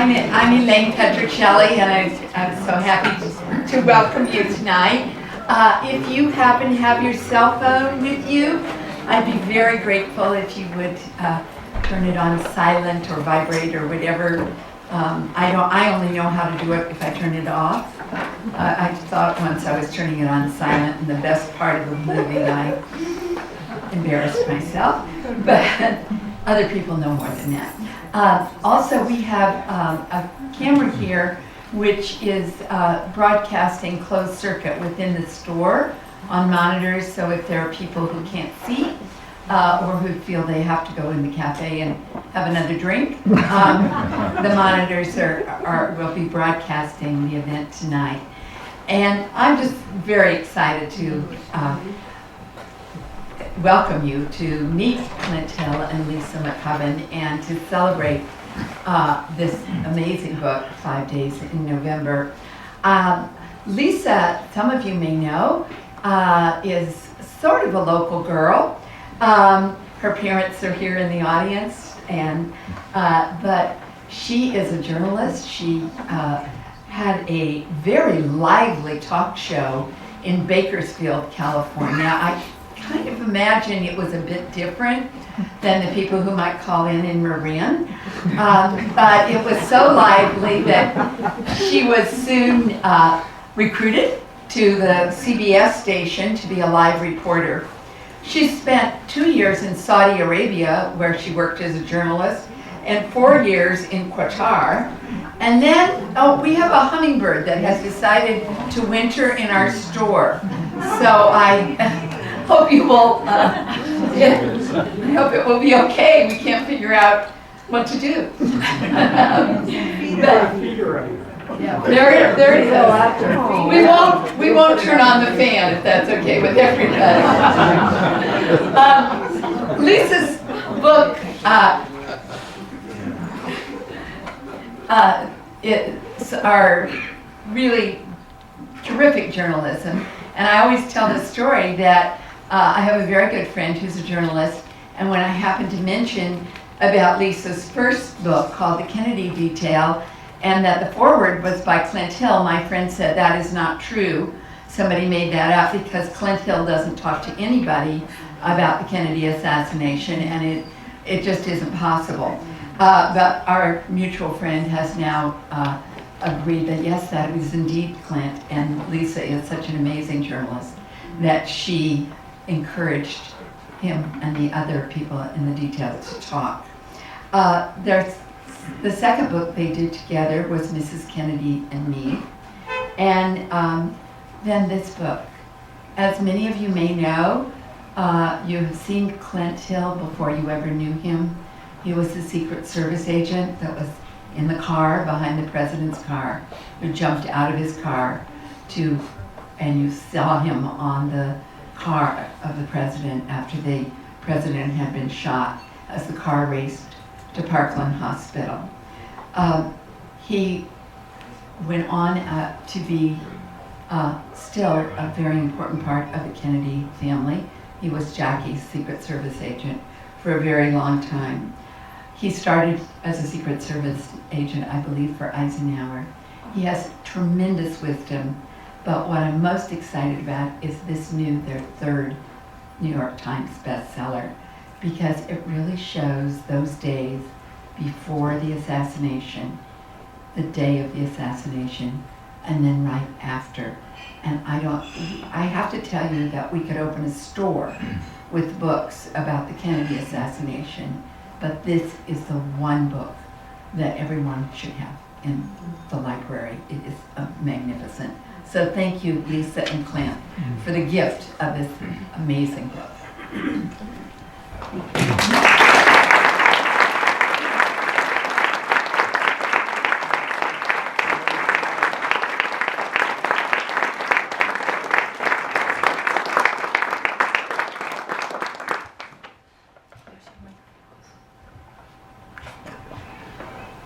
I'm Elaine Petricelli, and I'm so happy to welcome you tonight. If you happen to have your cell phone with you, I'd be very grateful if you would turn it on silent or vibrate or whatever. I only know how to do it if I turn it off. I thought once I was turning it on silent, and the best part of the movie, I embarrassed myself, but other people know more than that. Also, we have a camera here which is broadcasting closed circuit within the store on monitors, so if there are people who can't see or who feel they have to go in the cafe and have another drink, the monitors will be broadcasting the event tonight. And I'm just very excited to welcome you to meet Clint Hill and Lisa McCubbin and to celebrate this amazing book, 5 Days in November. Lisa, some of you may know, is sort of a local girl. Her parents are here in the audience, and but she is a journalist. She had a very lively talk show in Bakersfield, California. I kind of imagine it was a bit different than the people who might call in Marin. But it was so lively that she was soon recruited to the CBS station to be a live reporter. She spent 2 years in Saudi Arabia, where she worked as a journalist, and 4 years in Qatar. And then, we have a hummingbird that has decided to winter in our store. So I hope you will, I hope it will be okay. We can't figure out what to do. There it is. We won't turn on the fan if that's okay with everybody. Lisa's book are really terrific journalism, and I always tell the story that I have a very good friend who's a journalist, and when I happened to mention about Lisa's first book called The Kennedy Detail, and that the foreword was by Clint Hill, my friend said that is not true. Somebody made that up because Clint Hill doesn't talk to anybody about the Kennedy assassination, and it just isn't possible. But our mutual friend has now agreed that yes, that was indeed Clint, and Lisa is such an amazing journalist that she encouraged him and the other people in the details to talk. The second book they did together was Mrs. Kennedy and Me. And then this book. As many of you may know, you have seen Clint Hill before you ever knew him. He was the Secret Service agent that was in the car behind the president's car, who jumped out of his car and you saw him on the car of the president after the president had been shot as the car raced to Parkland Hospital. He went on to be still a very important part of the Kennedy family. He was Jackie's Secret Service agent for a very long time. He started as a Secret Service agent, I believe, for Eisenhower. He has tremendous wisdom, but what I'm most excited about is their third New York Times bestseller, because it really shows those days before the assassination, the day of the assassination, and then right after. And I have to tell you that we could open a store with books about the Kennedy assassination, but this is the one book that everyone should have in the library. It is magnificent. So thank you, Lisa and Clint, for the gift of this amazing book.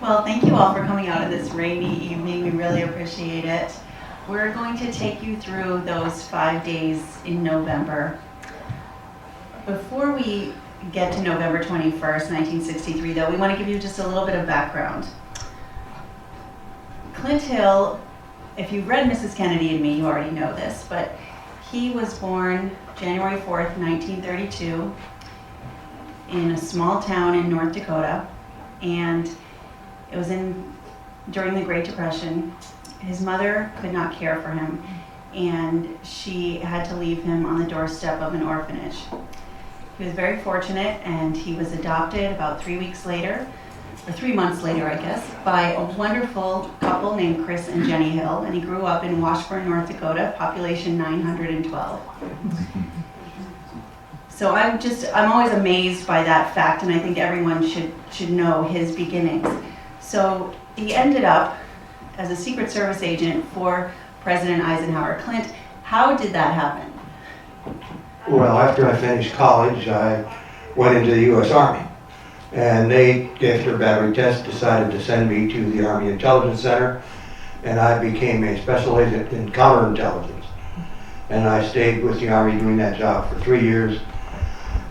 Well, thank you all for coming out on this rainy evening. We really appreciate it. We're going to take you through those 5 days in November. Before we get to November 21st, 1963, though, we want to give you just a little bit of background. Clint Hill, if you've read Mrs. Kennedy and Me, you already know this, but he was born January 4th, 1932 in a small town in North Dakota, and it was during the Great Depression. His mother could not care for him, and she had to leave him on the doorstep of an orphanage. He was very fortunate, and he was adopted about 3 weeks later, or 3 months later, I guess, by a wonderful couple named Chris and Jenny Hill, and he grew up in Washburn, North Dakota, population 912. So I'm always amazed by that fact, and I think everyone should know his beginnings. So he ended up as a Secret Service agent for President Eisenhower. Clint, how did that happen? Well, after I finished college, I went into the U.S. Army. And they, after a battery test, decided to send me to the Army Intelligence Center, and I became a special agent in counterintelligence. And I stayed with the Army doing that job for 3 years.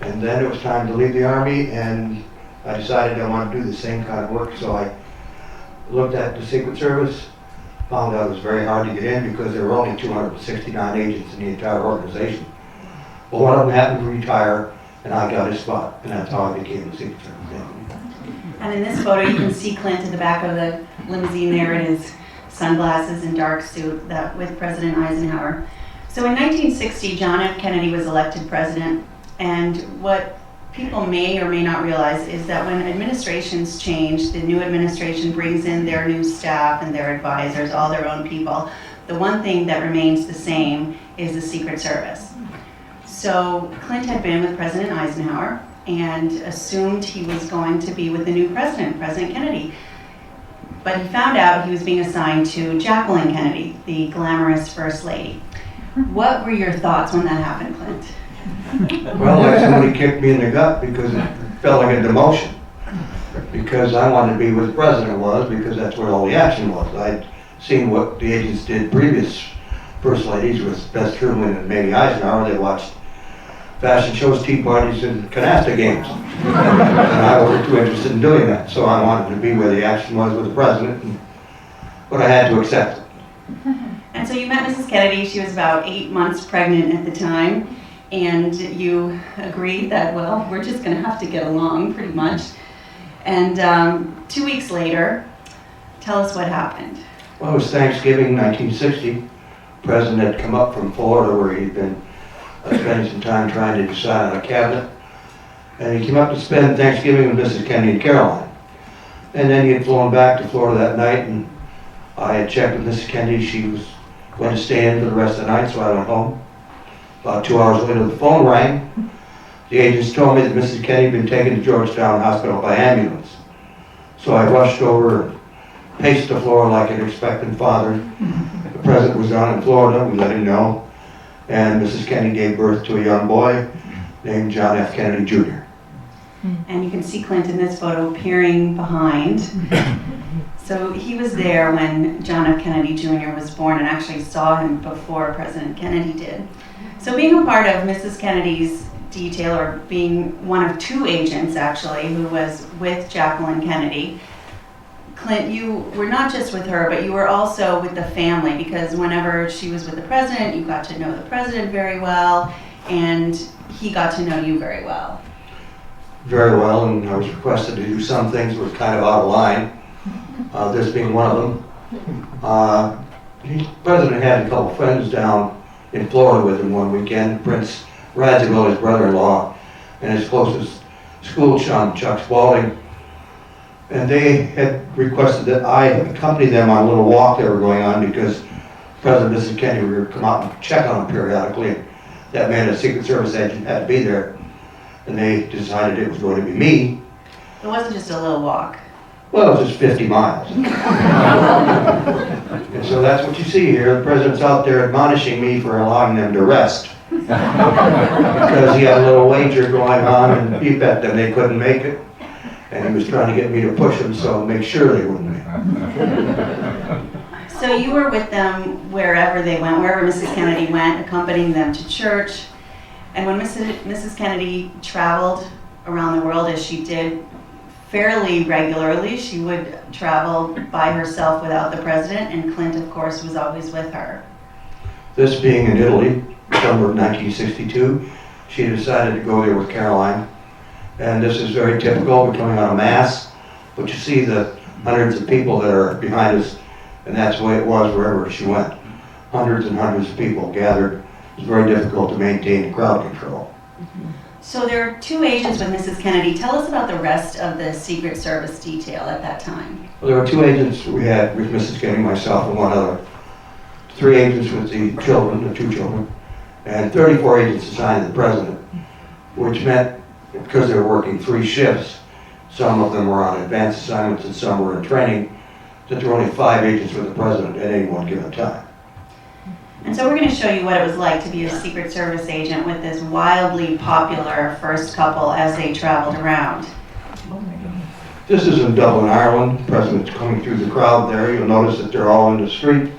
And then it was time to leave the Army, and I decided I wanted to do the same kind of work, so I looked at the Secret Service, found out it was very hard to get in because there were only 269 agents in the entire organization. Well, one of them happened to retire, and I got his spot, and that's how I became the Secret Service agent. And in this photo, you can see Clint in the back of the limousine there in his sunglasses and dark suit with President Eisenhower. So in 1960, John F. Kennedy was elected president, and what people may or may not realize is that when administrations change, the new administration brings in their new staff and their advisors, all their own people. The one thing that remains the same is the Secret Service. So Clint had been with President Eisenhower and assumed he was going to be with the new president, President Kennedy. But he found out he was being assigned to Jacqueline Kennedy, the glamorous First Lady. What were your thoughts when that happened, Clint? Well, like somebody kicked me in the gut because it felt like a demotion. Because I wanted to be where the president was, because that's where all the action was. I'd seen what the agents did previous First Ladies with Bess Truman and Mamie Eisenhower. They watched fashion shows, tea parties, and canasta games. And I wasn't too interested in doing that, so I wanted to be where the action was with the president, but I had to accept it. And so you met Mrs. Kennedy. She was about 8 months pregnant at the time, and you agreed that, well, we're just going to have to get along pretty much. And 2 weeks later, tell us what happened. Well, it was Thanksgiving 1960. The president had come up from Florida where he'd been spending some time trying to decide on a cabinet. And he came up to spend Thanksgiving with Mrs. Kennedy and Caroline. And then he had flown back to Florida that night, and I had checked with Mrs. Kennedy. She was going to stay in for the rest of the night, so I went home. About 2 hours later, the phone rang. The agents told me that Mrs. Kennedy had been taken to Georgetown Hospital by ambulance. So I rushed over and paced the floor like an expectant father. The president was down in Florida. We let him know. And Mrs. Kennedy gave birth to a young boy named John F. Kennedy, Jr. And you can see Clint in this photo peering behind. So he was there when John F. Kennedy Jr. was born and actually saw him before President Kennedy did. So being a part of Mrs. Kennedy's detail, or being one of 2 agents actually who was with Jacqueline Kennedy, Clint, you were not just with her, but you were also with the family, because whenever she was with the president, you got to know the president very well, and he got to know you very well. Very well, and I was requested to do some things that were kind of out of line, this being one of them. The president had a couple friends down in Florida with him one weekend, Prince Radziwill, his brother-in-law, and his closest school chum, Chuck Spaulding. And they had requested that I accompany them on a little walk they were going on, because President and Mrs. Kennedy were going to come out and check on them periodically. That meant a Secret Service agent had to be there. And they decided it was going to be me. It wasn't just a little walk. Well, it was just 50 miles. And so that's what you see here. The president's out there admonishing me for allowing them to rest. Because he had a little wager going on, and he bet them they couldn't make it. And he was trying to get me to push them so make sure they wouldn't make it. So you were with them wherever they went, wherever Mrs. Kennedy went, accompanying them to church. And when Mrs. Kennedy traveled around the world, as she did fairly regularly. She would travel by herself without the president, and Clint, of course, was always with her. This being in Italy, summer of 1962, she decided to go there with Caroline. And this is very typical. We're coming on a mass, but you see the hundreds of people that are behind us, and that's the way it was wherever she went. Hundreds and hundreds of people gathered. It was very difficult to maintain crowd control. So there are 2 agents with Mrs. Kennedy. Tell us about the rest of the Secret Service detail at that time. Well, there were 2 agents we had with Mrs. Kennedy, myself, and 1 other. 3 agents with the children, the 2 children, and 34 agents assigned to the president, which meant, because they were working 3 shifts, some of them were on advanced assignments and some were in training, that there were only 5 agents with the president at any one given time. And so we're going to show you what it was like to be a Secret Service agent with this wildly popular first couple as they traveled around. This is in Dublin, Ireland. The president's coming through the crowd there. You'll notice that they're all in the street.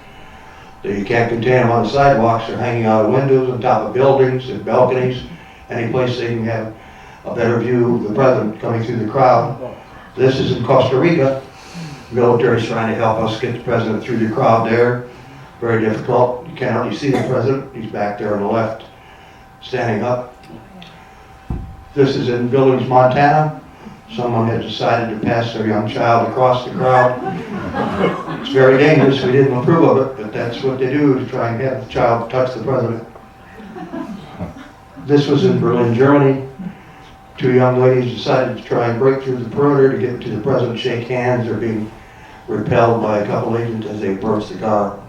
You can't contain them on the sidewalks. They're hanging out of windows, on top of buildings and balconies, any place they can have a better view of the president coming through the crowd. This is in Costa Rica. The military's trying to help us get the president through the crowd there. Very difficult. You can't hardly see the president. He's back there on the left, standing up. This is in Billings, Montana. Someone had decided to pass their young child across the crowd. It's very dangerous. We didn't approve of it, but that's what they do, to try and have the child touch the president. This was in Berlin, Germany. 2 young ladies decided to try and break through the perimeter to get to the president, shake hands. They're being repelled by a couple agents as they approach the car.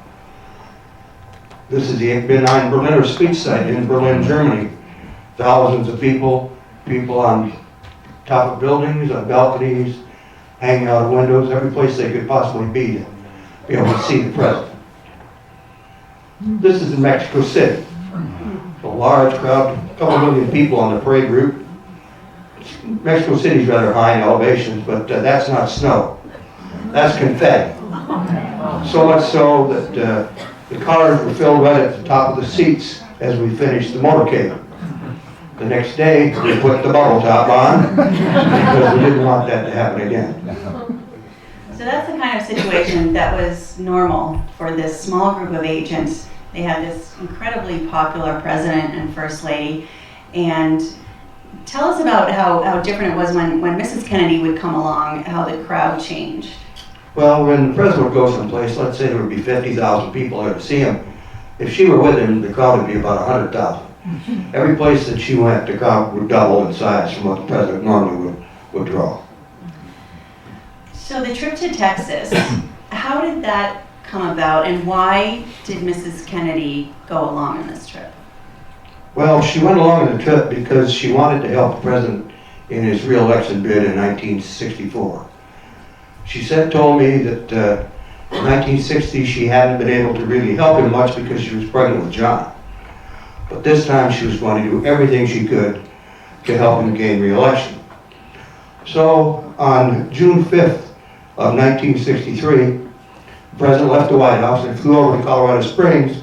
This is the Benign Berliner speech site in Berlin, Germany. Thousands of people on top of buildings, on balconies, hanging out of windows, every place they could possibly be to be able to see the president. This is in Mexico City. A large crowd, a couple million people on the parade route. Mexico City is rather high in elevation, but that's not snow. That's confetti. So much so that the cars were filled right at the top of the seats as we finished the motorcade. The next day, we put the bubble top on because we didn't want that to happen again. So that's the kind of situation that was normal for this small group of agents. They had this incredibly popular president and first lady. And tell us about how different it was when Mrs. Kennedy would come along, how the crowd changed. Well, when the president would go someplace, let's say there would be 50,000 people there to see him. If she were with him, the crowd would be about 100,000. Every place that she went, the crowd would double in size from what the president normally would draw. So the trip to Texas, how did that come about, and why did Mrs. Kennedy go along on this trip? Well, she went along on the trip because she wanted to help the president in his re-election bid in 1964. She told me that in 1960 she hadn't been able to really help him much because she was pregnant with John. But this time she was going to do everything she could to help him gain re-election. So on June 5th of 1963, the president left the White House and flew over to Colorado Springs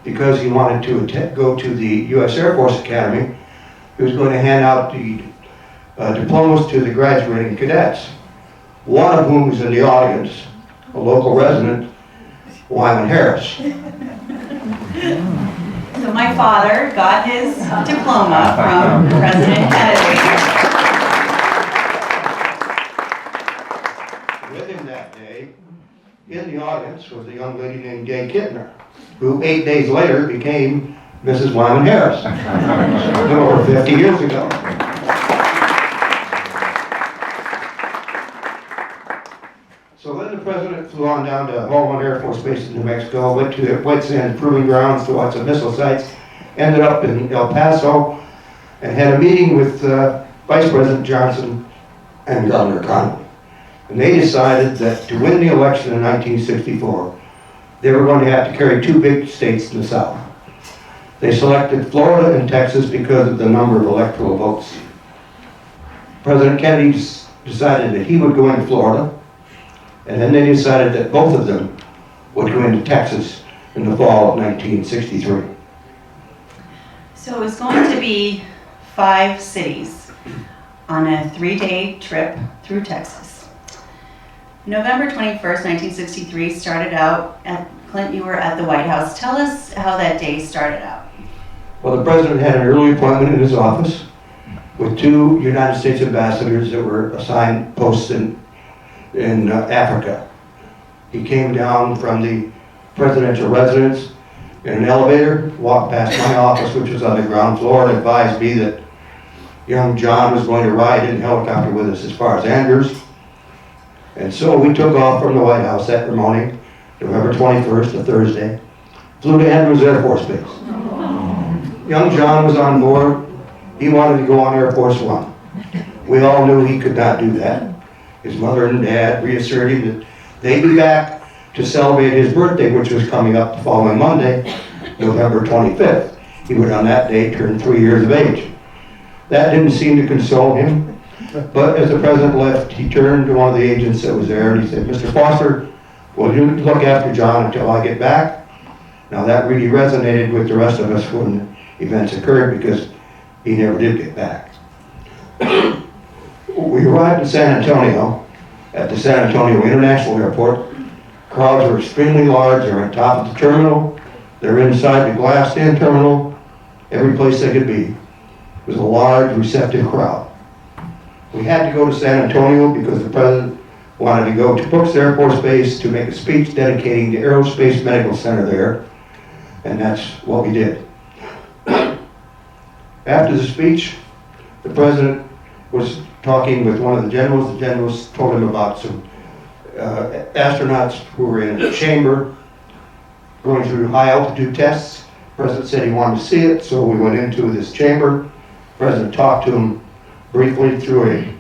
because he wanted to go to the U.S. Air Force Academy. He was going to hand out the diplomas to the graduating cadets, one of whom was in the audience, a local resident, Wyman Harris. So my father got his diploma from President Kennedy. With him that day, in the audience, was a young lady named Gay Kittner, who 8 days later became Mrs. Wyman Harris, a little over 50 years ago. So then the president flew on down to Hall Air Force Base in New Mexico, went to the White Sands Proving Grounds to watch some missile sites, ended up in El Paso, and had a meeting with Vice President Johnson and Governor Connolly. And they decided that to win the election in 1964, they were going to have to carry 2 big states in the South. They selected Florida and Texas because of the number of electoral votes. President Kennedy decided that he would go into Florida, and then they decided that both of them would go into Texas in the fall of 1963. So it was going to be 5 cities. on a 3-day trip through Texas. November 21st, 1963 started out at, Clint, you were at the White House. Tell us how that day started out. Well, the president had an early appointment in his office with 2 United States ambassadors that were assigned posts in Africa. He came down from the presidential residence in an elevator, walked past my office, which was on the ground floor, and advised me that young John was going to ride in a helicopter with us as far as Andrews. And so we took off from the White House that morning, November 21st, a Thursday, flew to Andrews Air Force Base. Young John was on board. He wanted to go on Air Force One. We all knew he could not do that. His mother and dad reassured him that they'd be back to celebrate his birthday, which was coming up the following Monday, November 25th. He would on that day turn 3 years of age. That didn't seem to console him, but as the president left, he turned to one of the agents that was there and he said, "Mr. Foster, will you look after John until I get back?" Now that really resonated with the rest of us when events occurred because he never did get back. We arrived in San Antonio, at the San Antonio International Airport. Crowds were extremely large. They're on top of the terminal. They're inside the glassed-in terminal. Every place they could be. It was a large, receptive crowd. We had to go to San Antonio because the president wanted to go to Brooks Air Force Base to make a speech dedicating the Aerospace Medical Center there, and that's what we did. After the speech, the president was talking with one of the generals. The generals told him about some astronauts who were in a chamber going through high altitude tests. The president said he wanted to see it, so we went into this chamber. The president talked to him briefly through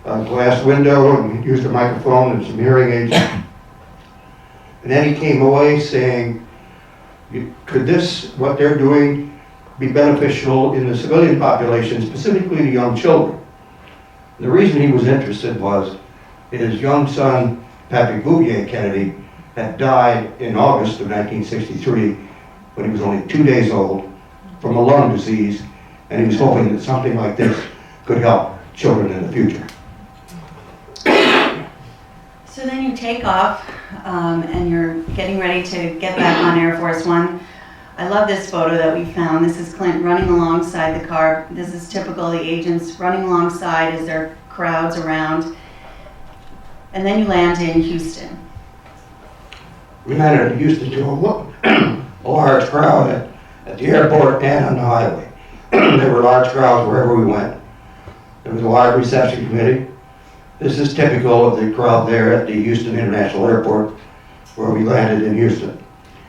a glass window and used a microphone and some hearing aids. And then he came away saying, could this, what they're doing, be beneficial in the civilian population, specifically to young children? The reason he was interested was his young son, Patrick Bouvier Kennedy, had died in August of 1963 when he was only 2 days old from a lung disease, and he was hoping that something like this could help children in the future. So then you take off and you're getting ready to get back on Air Force One. I love this photo that we found. This is Clint running alongside the car. This is typical of the agents running alongside as there are crowds around. And then you land in Houston. We landed in Houston to a large crowd at the airport and on the highway. There were large crowds wherever we went. There was a large reception committee. This is typical of the crowd there at the Houston International Airport where we landed in Houston.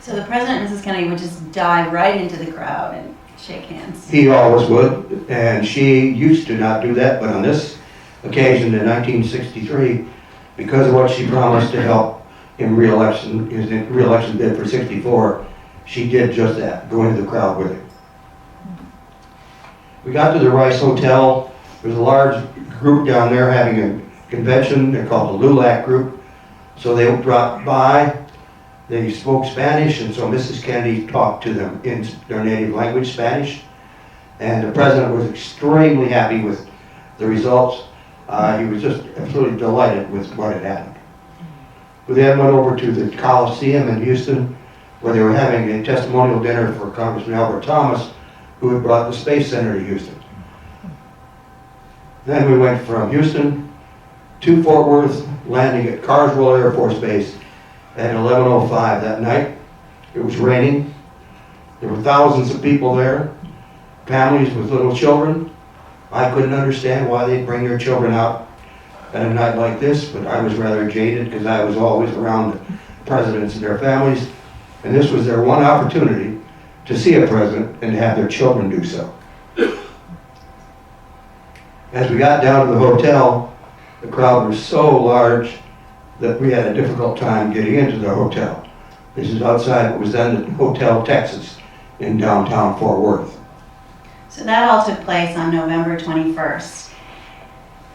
So the president and Mrs. Kennedy would just dive right into the crowd and shake hands. He always would, and she used to not do that, but on this occasion in 1963, because of what she promised to help him re-election, his re-election bid for 64, she did just that, go into the crowd with him. We got to the Rice Hotel. There's a large group down there having a convention. They're called the LULAC group. So they dropped by. They spoke Spanish, and so Mrs. Kennedy talked to them in their native language, Spanish. And the president was extremely happy with the results. He was just absolutely delighted with what had happened. We then went over to the Coliseum in Houston, where they were having a testimonial dinner for Congressman Albert Thomas, who had brought the Space Center to Houston. Then we went from Houston to Fort Worth, landing at Carswell Air Force Base at 11:05 that night. It was raining. There were thousands of people there, families with little children. I couldn't understand why they'd bring their children out at a night like this, but I was rather jaded because I was always around the presidents and their families, and this was their one opportunity to see a president and to have their children do so. As we got down to the hotel, the crowd was so large that we had a difficult time getting into the hotel. This is outside what was then the Hotel Texas in downtown Fort Worth. So that all took place on November 21st.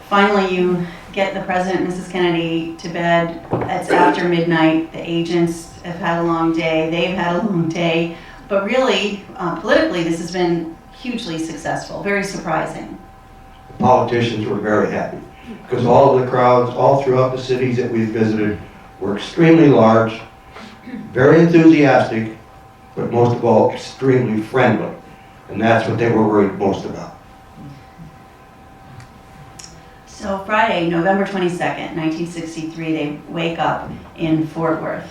Finally, you get the president and Mrs. Kennedy to bed. It's after midnight. The agents have had a long day. They've had a long day. But really, politically, this has been hugely successful, very surprising. politicians were very happy because all of the crowds all throughout the cities that we visited were extremely large, very enthusiastic, but most of all extremely friendly. And that's what they were worried most about. So Friday, November 22nd, 1963, they wake up in Fort Worth.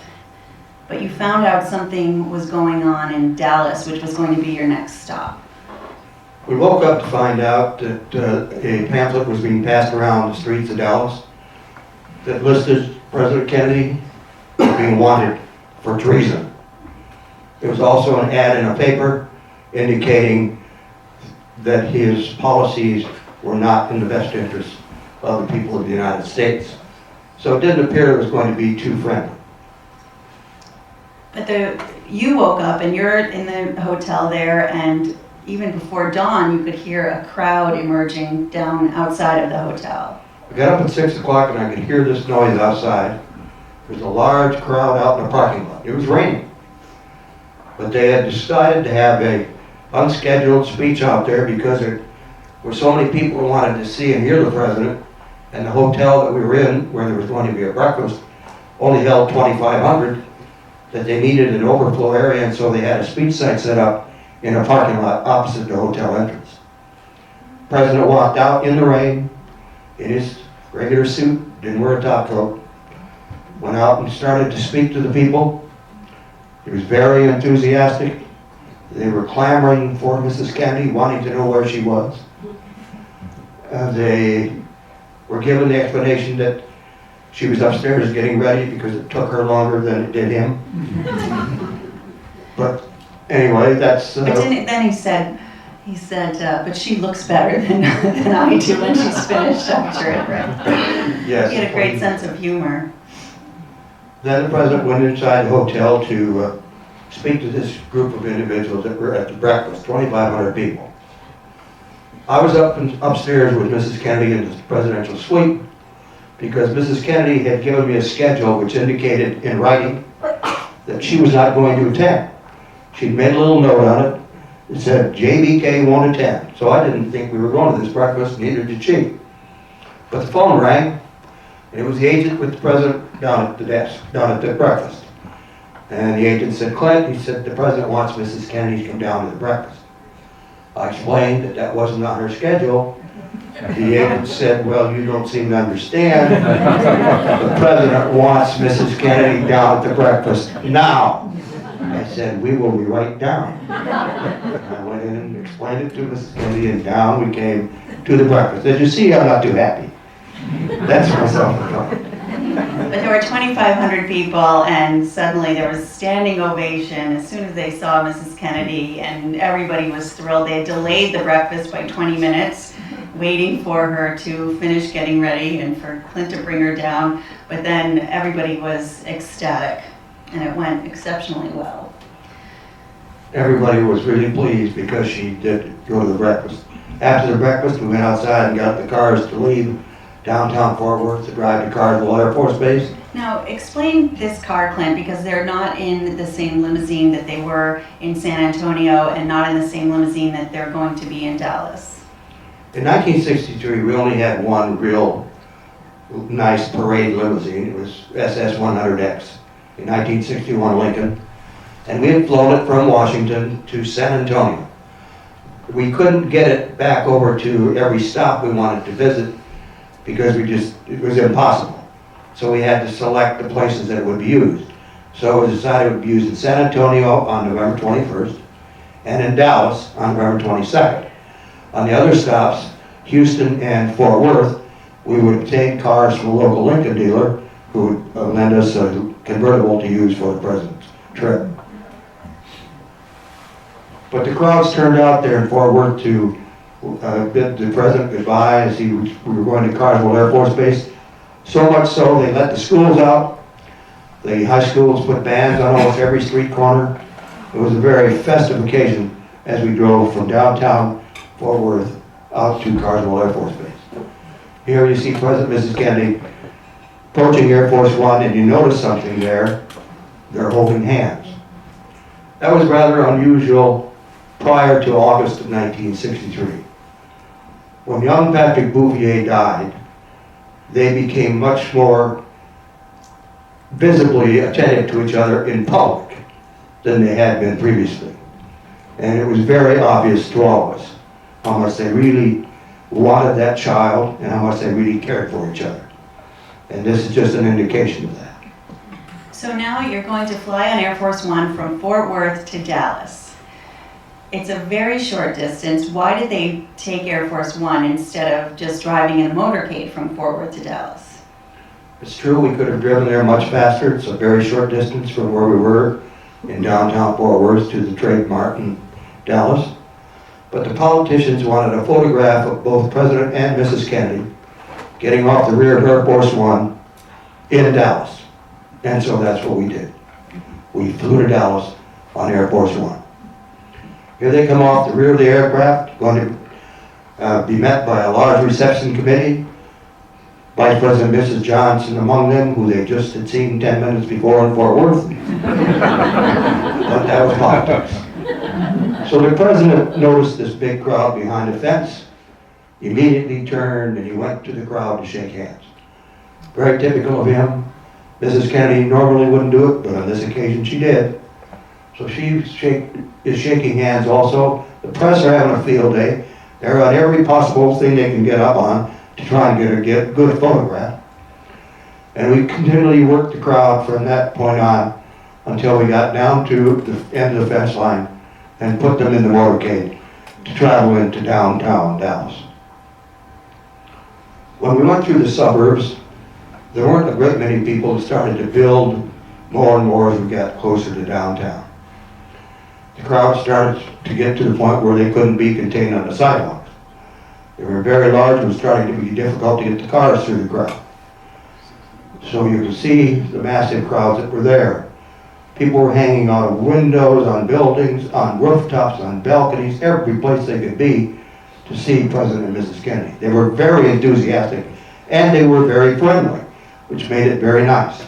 But you found out something was going on in Dallas, which was going to be your next stop. We woke up to find out that a pamphlet was being passed around the streets of Dallas that listed President Kennedy as being wanted for treason. There was also an ad in a paper indicating that his policies were not in the best interest of the people of the United States. So it didn't appear it was going to be too friendly. But you woke up and you're in the hotel there, and even before dawn, you could hear a crowd emerging down outside of the hotel. I got up at 6 o'clock and I could hear this noise outside. There's a large crowd out in the parking lot. It was raining. But they had decided to have a unscheduled speech out there because there were so many people who wanted to see and hear the president, and the hotel that we were in, where there was going to be a breakfast, only held 2,500, that they needed an overflow area, and so they had a speech site set up in a parking lot opposite the hotel entrance. The president walked out in the rain, in his regular suit, didn't wear a top coat, went out and started to speak to the people. He was very enthusiastic. They were clamoring for Mrs. Kennedy, wanting to know where she was. They were given the explanation that she was upstairs getting ready because it took her longer than it did him. But anyway, that's... But then he said, but she looks better than I do when she's finished after it, right? Yes. He had a great sense of humor. Then the president went inside the hotel to speak to this group of individuals that were at the breakfast, 2,500 people. I was upstairs with Mrs. Kennedy in the presidential suite because Mrs. Kennedy had given me a schedule which indicated in writing that she was not going to attend. She'd made a little note on it. It said, JBK won't attend. So I didn't think we were going to this breakfast, neither did she. But the phone rang, and it was the agent with the president down at the desk, down at the breakfast. And the agent said, Clint, he said, the president wants Mrs. Kennedy to come down to the breakfast. I explained that that wasn't on her schedule. The agent said, well, you don't seem to understand. The president wants Mrs. Kennedy down at the breakfast now. I said, we will be right down. And I went in and explained it to Mrs. Kennedy, and down we came to the breakfast. As you see, I'm not too happy. That's myself. But there were 2,500 people, and suddenly there was a standing ovation as soon as they saw Mrs. Kennedy, and everybody was thrilled. They had delayed the breakfast by 20 minutes, waiting for her to finish getting ready and for Clint to bring her down. But then everybody was ecstatic, and it went exceptionally well. Everybody was really pleased because she did go to the breakfast. After the breakfast, we went outside and got the cars to leave downtown Fort Worth to drive to Carswell Air Force Base. Now, explain this car, Clint, because they're not in the same limousine that they were in San Antonio and not in the same limousine that they're going to be in Dallas. In 1963, we only had one real nice parade limousine. It was SS 100X, a 1961 Lincoln. And we had flown it from Washington to San Antonio. We couldn't get it back over to every stop we wanted to visit because it was impossible. So we had to select the places that it would be used. So it was decided it would be used in San Antonio on November 21st and in Dallas on November 22nd. On the other stops, Houston and Fort Worth, we would obtain cars from a local Lincoln dealer who would lend us a convertible to use for the president's trip. But the crowds turned out there in Fort Worth to bid the president goodbye as we were going to Carswell Air Force Base. So much so they let the schools out. The high schools put bands on almost every street corner. It was a very festive occasion as we drove from downtown Fort Worth out to Carswell Air Force Base. Here you see President and Mrs. Kennedy approaching Air Force One, and you notice something there. They're holding hands. That was rather unusual prior to August of 1963. When young Patrick Bouvier died, they became much more visibly attentive to each other in public than they had been previously. And it was very obvious to all of us how much they really wanted that child and how much they really cared for each other. And this is just an indication of that. So now you're going to fly on Air Force One from Fort Worth to Dallas. It's a very short distance. Why did they take Air Force One instead of just driving in a motorcade from Fort Worth to Dallas? It's true, we could have driven there much faster. It's a very short distance from where we were in downtown Fort Worth to the Trade Mart in Dallas. But the politicians wanted a photograph of both President and Mrs. Kennedy getting off the rear of Air Force One in Dallas. And so that's what we did. We flew to Dallas on Air Force One. Here they come off the rear of the aircraft, going to be met by a large reception committee. Vice President and Mrs. Johnson among them, who they just had seen 10 minutes before in Fort Worth. But that was politics. So the president noticed this big crowd behind the fence, immediately turned and he went to the crowd to shake hands. Very typical of him. Mrs. Kennedy normally wouldn't do it, but on this occasion she did. So she is shaking hands also. The press are having a field day. They're on every possible thing they can get up on to try and get a good photograph. And we continually worked the crowd from that point on until we got down to the end of the fence line and put them in the motorcade to travel into downtown Dallas. When we went through the suburbs, there weren't a great many people who started to build more and more as we got closer to downtown. The crowd started to get to the point where they couldn't be contained on the sidewalks. They were very large. It was starting to be difficult to get the cars through the crowd. So you could see the massive crowds that were there. People were hanging out of windows, on buildings, on rooftops, on balconies, every place they could be to see President and Mrs. Kennedy. They were very enthusiastic and they were very friendly, which made it very nice.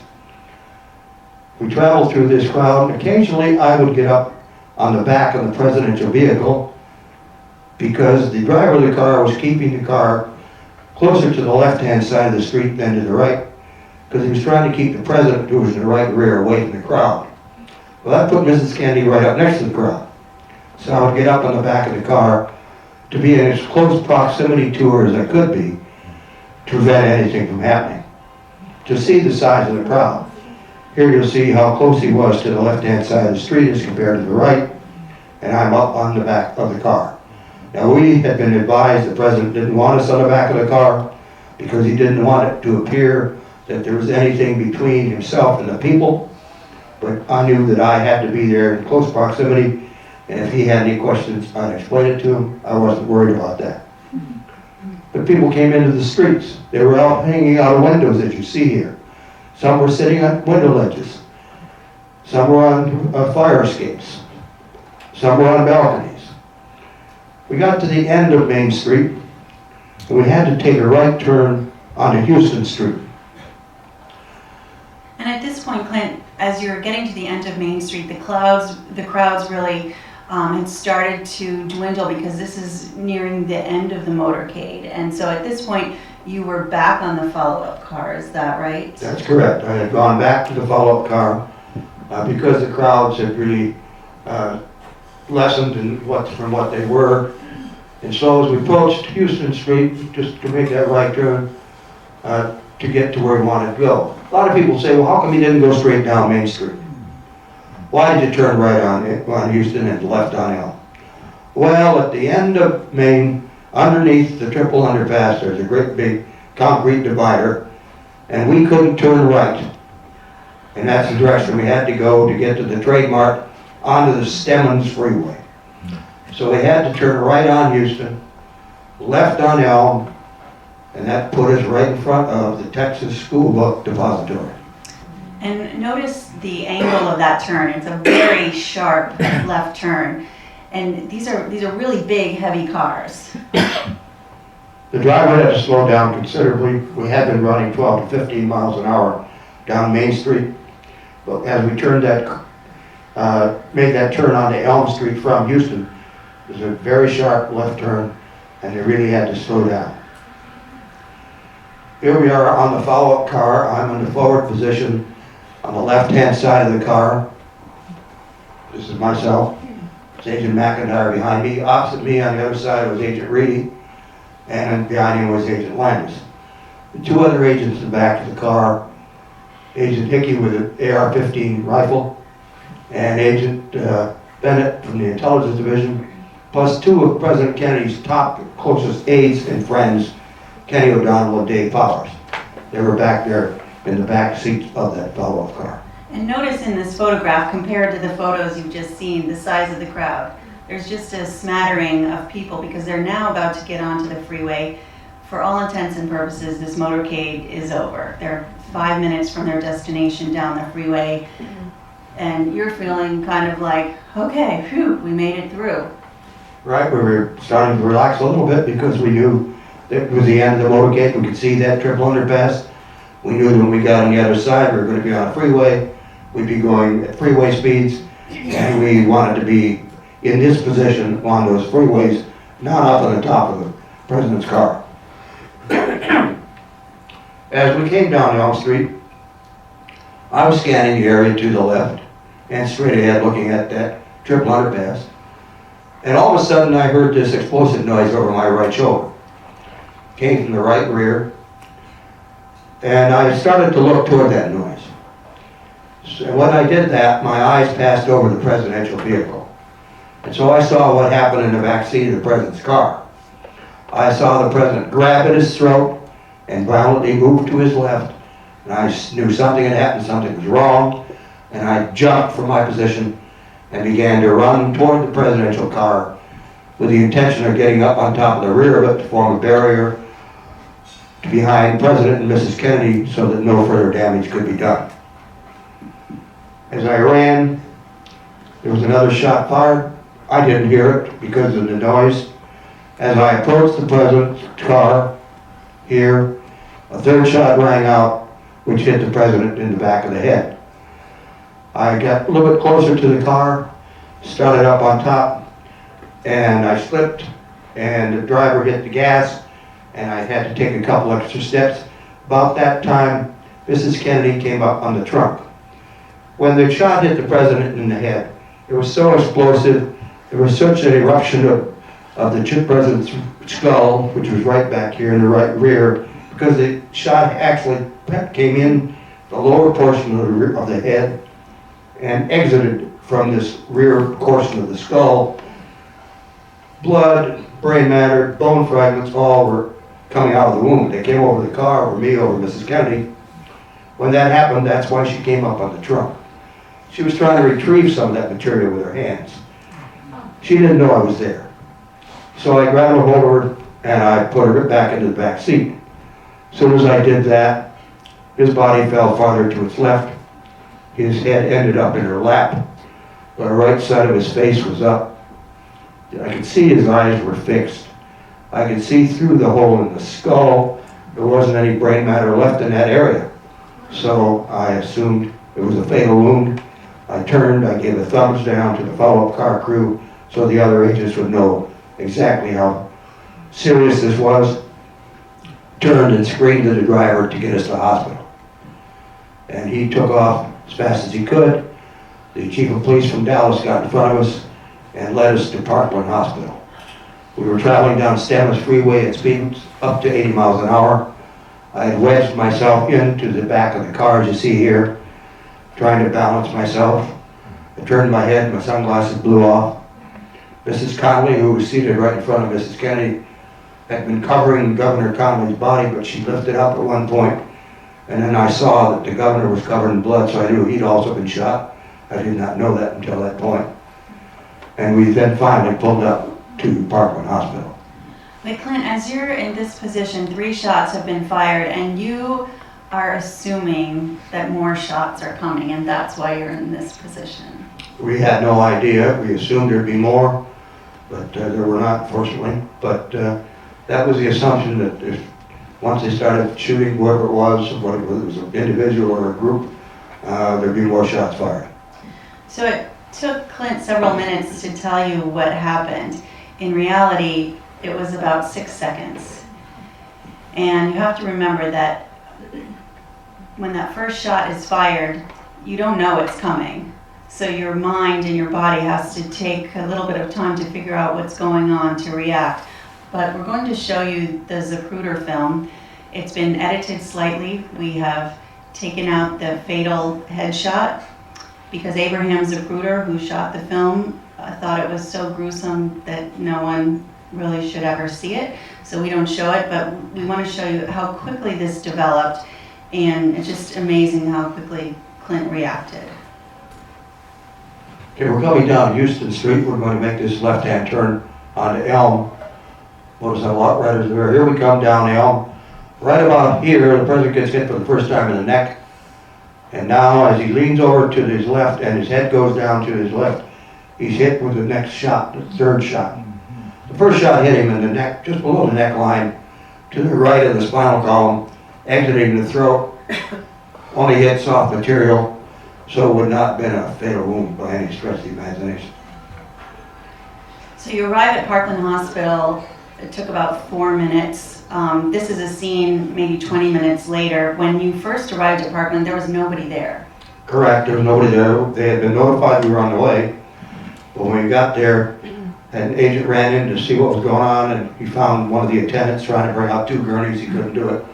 We traveled through this crowd, and occasionally I would get up on the back of the presidential vehicle because the driver of the car was keeping the car closer to the left-hand side of the street than to the right, because he was trying to keep the president, who was in the right rear, away from the crowd. Well, that put Mrs. Kennedy right up next to the crowd. So I would get up on the back of the car to be in as close proximity to her as I could be to prevent anything from happening. To see the size of the crowd. Here you'll see how close he was to the left-hand side of the street as compared to the right, and I'm up on the back of the car. Now we had been advised the president didn't want us on the back of the car because he didn't want it to appear that there was anything between himself and the people, but I knew that I had to be there in close proximity, and if he had any questions, I'd explain it to him. I wasn't worried about that. But people came into the streets. They were out hanging out of windows, as you see here. Some were sitting on window ledges. Some were on fire escapes. Some were on balconies. We got to the end of Main Street, and we had to take a right turn onto Houston Street. And at this point, Clint, as you're getting to the end of Main Street, the crowds really had started to dwindle because this is nearing the end of the motorcade. And so at this point, you were back on the follow-up car, is that right? That's correct. I had gone back to the follow-up car because the crowds had really lessened from what they were. And so as we approached Houston Street, just to make that right turn, to get to where we wanted to go. A lot of people say, well, how come you didn't go straight down Main Street? Why did you turn right on Houston and left on Elm? Well, at the end of Main, underneath the triple underpass, there's a great big concrete divider, and we couldn't turn right. And that's the direction we had to go to get to the Trade Mart onto the Stemmons Freeway. So we had to turn right on Houston, left on Elm, and that put us right in front of the Texas School Book Depository. And notice the angle of that turn. It's a very sharp left turn. And these are really big, heavy cars. The driver had to slow down considerably. We had been running 12 to 15 miles an hour down Main Street. But as we turned made that turn onto Elm Street from Houston, it was a very sharp left turn. and they really had to slow down. Here we are on the follow-up car. I'm in the forward position on the left-hand side of the car. This is myself. It's Agent McIntyre behind me. Opposite me on the other side was Agent Reedy, and behind him was Agent Linus. The two other agents in the back of the car, Agent Hickey with an AR-15 rifle, and Agent Bennett from the Intelligence Division, plus two of President Kennedy's top closest aides and friends, Kenny O'Donnell and Dave Powers. They were back there in the back seat of that follow-up car. And notice in this photograph, compared to the photos you've just seen, the size of the crowd. There's just a smattering of people because they're now about to get onto the freeway. For all intents and purposes, this motorcade is over. They're 5 minutes from their destination down the freeway. And you're feeling kind of like, okay, phew, we made it through. Right, we were starting to relax a little bit because we knew that it was the end of the motorcade. We could see that triple underpass. We knew that when we got on the other side, we were going to be on a freeway. We'd be going at freeway speeds, and we wanted to be in this position on those freeways, not up on the top of the president's car. As we came down Elm Street, I was scanning the area to the left and straight ahead looking at that triple underpass. And all of a sudden I heard this explosive noise over my right shoulder. Came from the right rear. And I started to look toward that noise. And when I did that, my eyes passed over the presidential vehicle. And so I saw what happened in the back seat of the president's car. I saw the president grab at his throat and violently move to his left. And I knew something had happened, something was wrong. And I jumped from my position and began to run toward the presidential car with the intention of getting up on top of the rear of it to form a barrier behind President and Mrs. Kennedy so that no further damage could be done. As I ran, there was another shot fired. I didn't hear it because of the noise. As I approached the president's car here, a third shot rang out, which hit the president in the back of the head. I got a little bit closer to the car, started up on top, and I slipped, and the driver hit the gas, and I had to take a couple extra steps. About that time, Mrs. Kennedy came up on the trunk. When the shot hit the president in the head, it was so explosive, there was such an eruption of the president's skull, which was right back here in the right rear, because the shot actually came in the lower portion of the head and exited from this rear portion of the skull. Blood, brain matter, bone fragments, all were coming out of the wound. They came over the car, over me, over Mrs. Kennedy. When that happened, that's why she came up on the trunk. She was trying to retrieve some of that material with her hands. She didn't know I was there. So I grabbed a hold of her and I put her back into the back seat. As soon as I did that, his body fell farther to its left. His head ended up in her lap. The right side of his face was up. I could see his eyes were fixed. I could see through the hole in the skull. There wasn't any brain matter left in that area. So I assumed it was a fatal wound. I turned, I gave a thumbs down to the follow-up car crew so the other agents would know exactly how serious this was. Turned and screamed to the driver to get us to the hospital. And he took off as fast as he could. The chief of police from Dallas got in front of us and led us to Parkland Hospital. We were traveling down Stamets Freeway at speeds up to 80 miles an hour. I had wedged myself into the back of the car, as you see here, trying to balance myself. I turned my head, my sunglasses blew off. Mrs. Connolly, who was seated right in front of Mrs. Kennedy, had been covering Governor Connolly's body, but she lifted up at one point, and then I saw that the governor was covered in blood, so I knew he'd also been shot. I did not know that until that point. And we then finally pulled up to Parkland Hospital. But Clint, as you're in this position, 3 shots have been fired, and you are assuming that more shots are coming, and that's why you're in this position. We had no idea. We assumed there'd be more, but there were not, fortunately. But that was the assumption that if once they started shooting whoever it was, whether it was an individual or a group, there'd be more shots fired. So it took Clint several minutes to tell you what happened. In reality, it was about 6 seconds. And you have to remember that when that first shot is fired, you don't know it's coming. So your mind and your body has to take a little bit of time to figure out what's going on to react. But we're going to show you the Zapruder film. It's been edited slightly. We have taken out the fatal headshot because Abraham Zapruder, who shot the film, thought it was so gruesome that no one really should ever see it. So we don't show it, but we want to show you how quickly this developed, and it's just amazing how quickly Clint reacted. Okay, we're coming down Houston Street. We're going to make this left-hand turn onto Elm. Notice a lot right there. Here we come down Elm. Right about here, the president gets hit for the first time in the neck. And now as he leans over to his left and his head goes down to his left, he's hit with the next shot, the third shot. The first shot hit him in the neck, just below the neckline, to the right of the spinal column, exiting the throat. Only hit soft material, so it would not have been a fatal wound by any stretch of the imagination. So you arrive at Parkland Hospital. It took about 4 minutes. This is a scene maybe 20 minutes later. When you first arrived at Parkland, there was nobody there. Correct, there was nobody there. They had been notified we were on the way. But when we got there, an agent ran in to see what was going on, and he found one of the attendants trying to bring out 2 gurneys. He couldn't do it.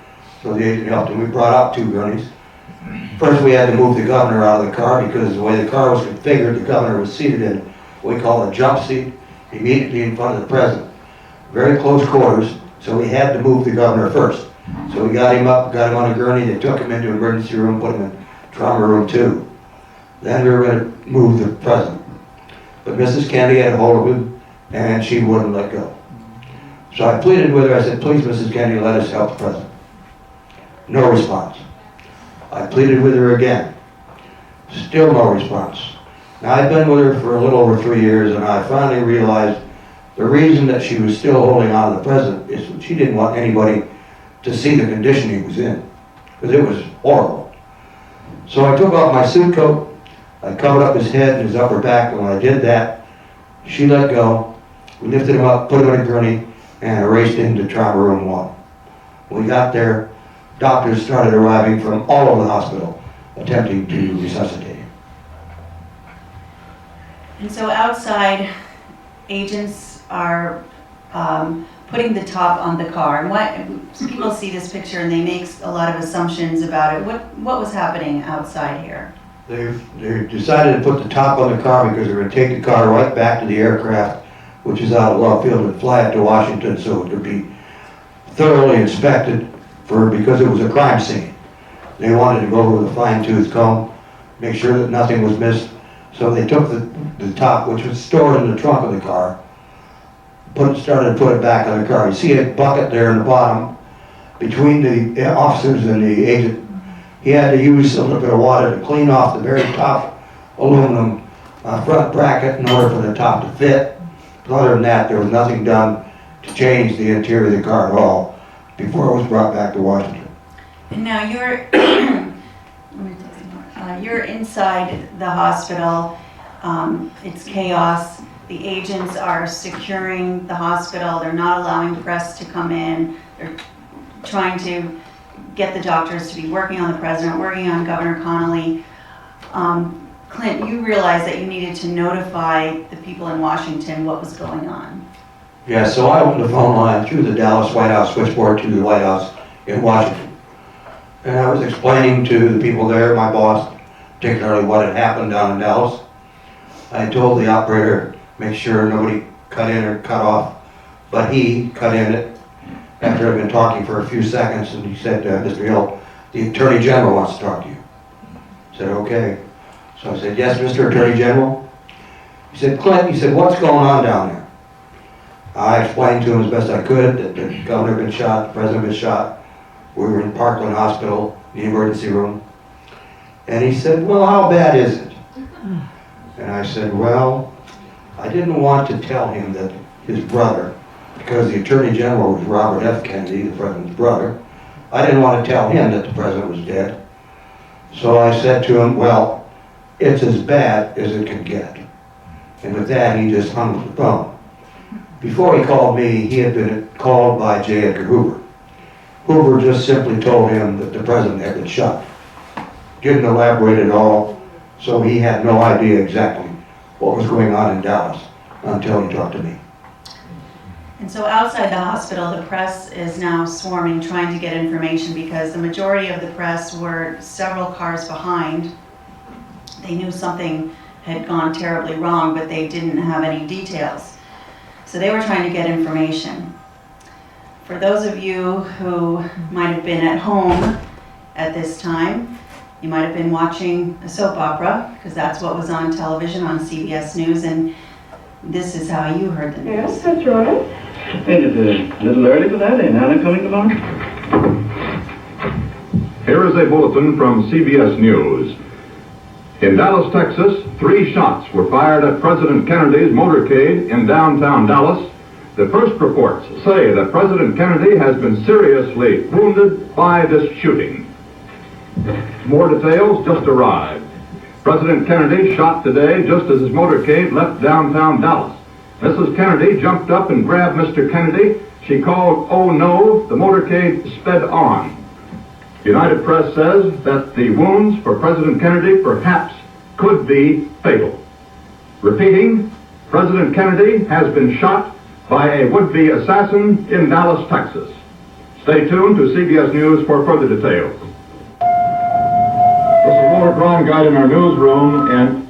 So the agent helped him. We brought out 2 gurneys. First we had to move the governor out of the car because the way the car was configured, the governor was seated in what we call a jump seat, immediately in front of the president. Very close quarters, so we had to move the governor first. So we got him up, got him on a gurney, they took him into emergency room, put him in trauma room 2. Then we were going to move the president. But Mrs. Kennedy had a hold of him, and she wouldn't let go. So I pleaded with her, I said, please, Mrs. Kennedy, let us help the president. No response. I pleaded with her again. Still no response. Now I'd been with her for a little over 3 years, and I finally realized the reason that she was still holding on to the president is she didn't want anybody to see the condition he was in, because it was horrible. So I took off my suit coat, I covered up his head and his upper back, and when I did that, she let go. We lifted him up, put him in a gurney, and raced into trauma room 1. When we got there, doctors started arriving from all over the hospital, attempting to resuscitate him. And so outside, agents are putting the top on the car. And people see this picture and they make a lot of assumptions about it. What was happening outside here? They decided to put the top on the car because they were going to take the car right back to the aircraft, which is out of Love Field, and fly it to Washington so it could be thoroughly inspected because it was a crime scene. They wanted to go with a fine-tooth comb, make sure that nothing was missed. So they took the top, which was stored in the trunk of the car, started to put it back on the car. You see a bucket there in the bottom between the officers and the agent. He had to use a little bit of water to clean off the very top aluminum front bracket in order for the top to fit. But other than that, there was nothing done to change the interior of the car at all before it was brought back to Washington. And now you're you're inside the hospital. It's chaos. The agents are securing the hospital. They're not allowing the press to come in. They're trying to get the doctors to be working on the president, working on Governor Connolly. Clint, you realized that you needed to notify the people in Washington what was going on. Yeah, so I opened the phone line through the Dallas White House switchboard to the White House in Washington. And I was explaining to the people there, my boss, particularly what had happened down in Dallas. I told the operator, make sure nobody cut in or cut off, but he cut in it after I'd been talking for a few seconds, and he said, Mr. Hill, the Attorney General wants to talk to you. I said, okay. So I said, yes, Mr. Attorney General. He said, Clint, he said, what's going on down there? I explained to him as best I could that the governor had been shot, the president had been shot. We were in Parkland Hospital, the emergency room. And he said, well, how bad is it? And I said, well, I didn't want to tell him that his brother, because the Attorney General was Robert F. Kennedy, the president's brother, I didn't want to tell him that the president was dead. So I said to him, well, it's as bad as it can get. And with that, he just hung up the phone. Before he called me, he had been called by J. Edgar Hoover. Hoover just simply told him that the president had been shot. Didn't elaborate at all, so he had no idea exactly what was going on in Dallas until he talked to me. And so outside the hospital, the press is now swarming, trying to get information because the majority of the press were several cars behind. They knew something had gone terribly wrong, but they didn't have any details. So they were trying to get information. For those of you who might have been at home at this time, you might have been watching a soap opera, because that's what was on television on CBS News, and this is how you heard the news. Yes, that's right. I think it's a little early for that. Ain't Anna coming tomorrow? Here is a bulletin from CBS News. In Dallas, Texas, 3 shots were fired at President Kennedy's motorcade in downtown Dallas. The first reports say that President Kennedy has been seriously wounded by this shooting. More details just arrived. President Kennedy shot today just as his motorcade left downtown Dallas. Mrs. Kennedy jumped up and grabbed Mr. Kennedy. She called, "Oh no," the motorcade sped on. United Press says that the wounds for President Kennedy perhaps could be fatal. Repeating, President Kennedy has been shot by a would-be assassin in Dallas, Texas. Stay tuned to CBS News for further details. This is Walter Braun Guide in our newsroom, and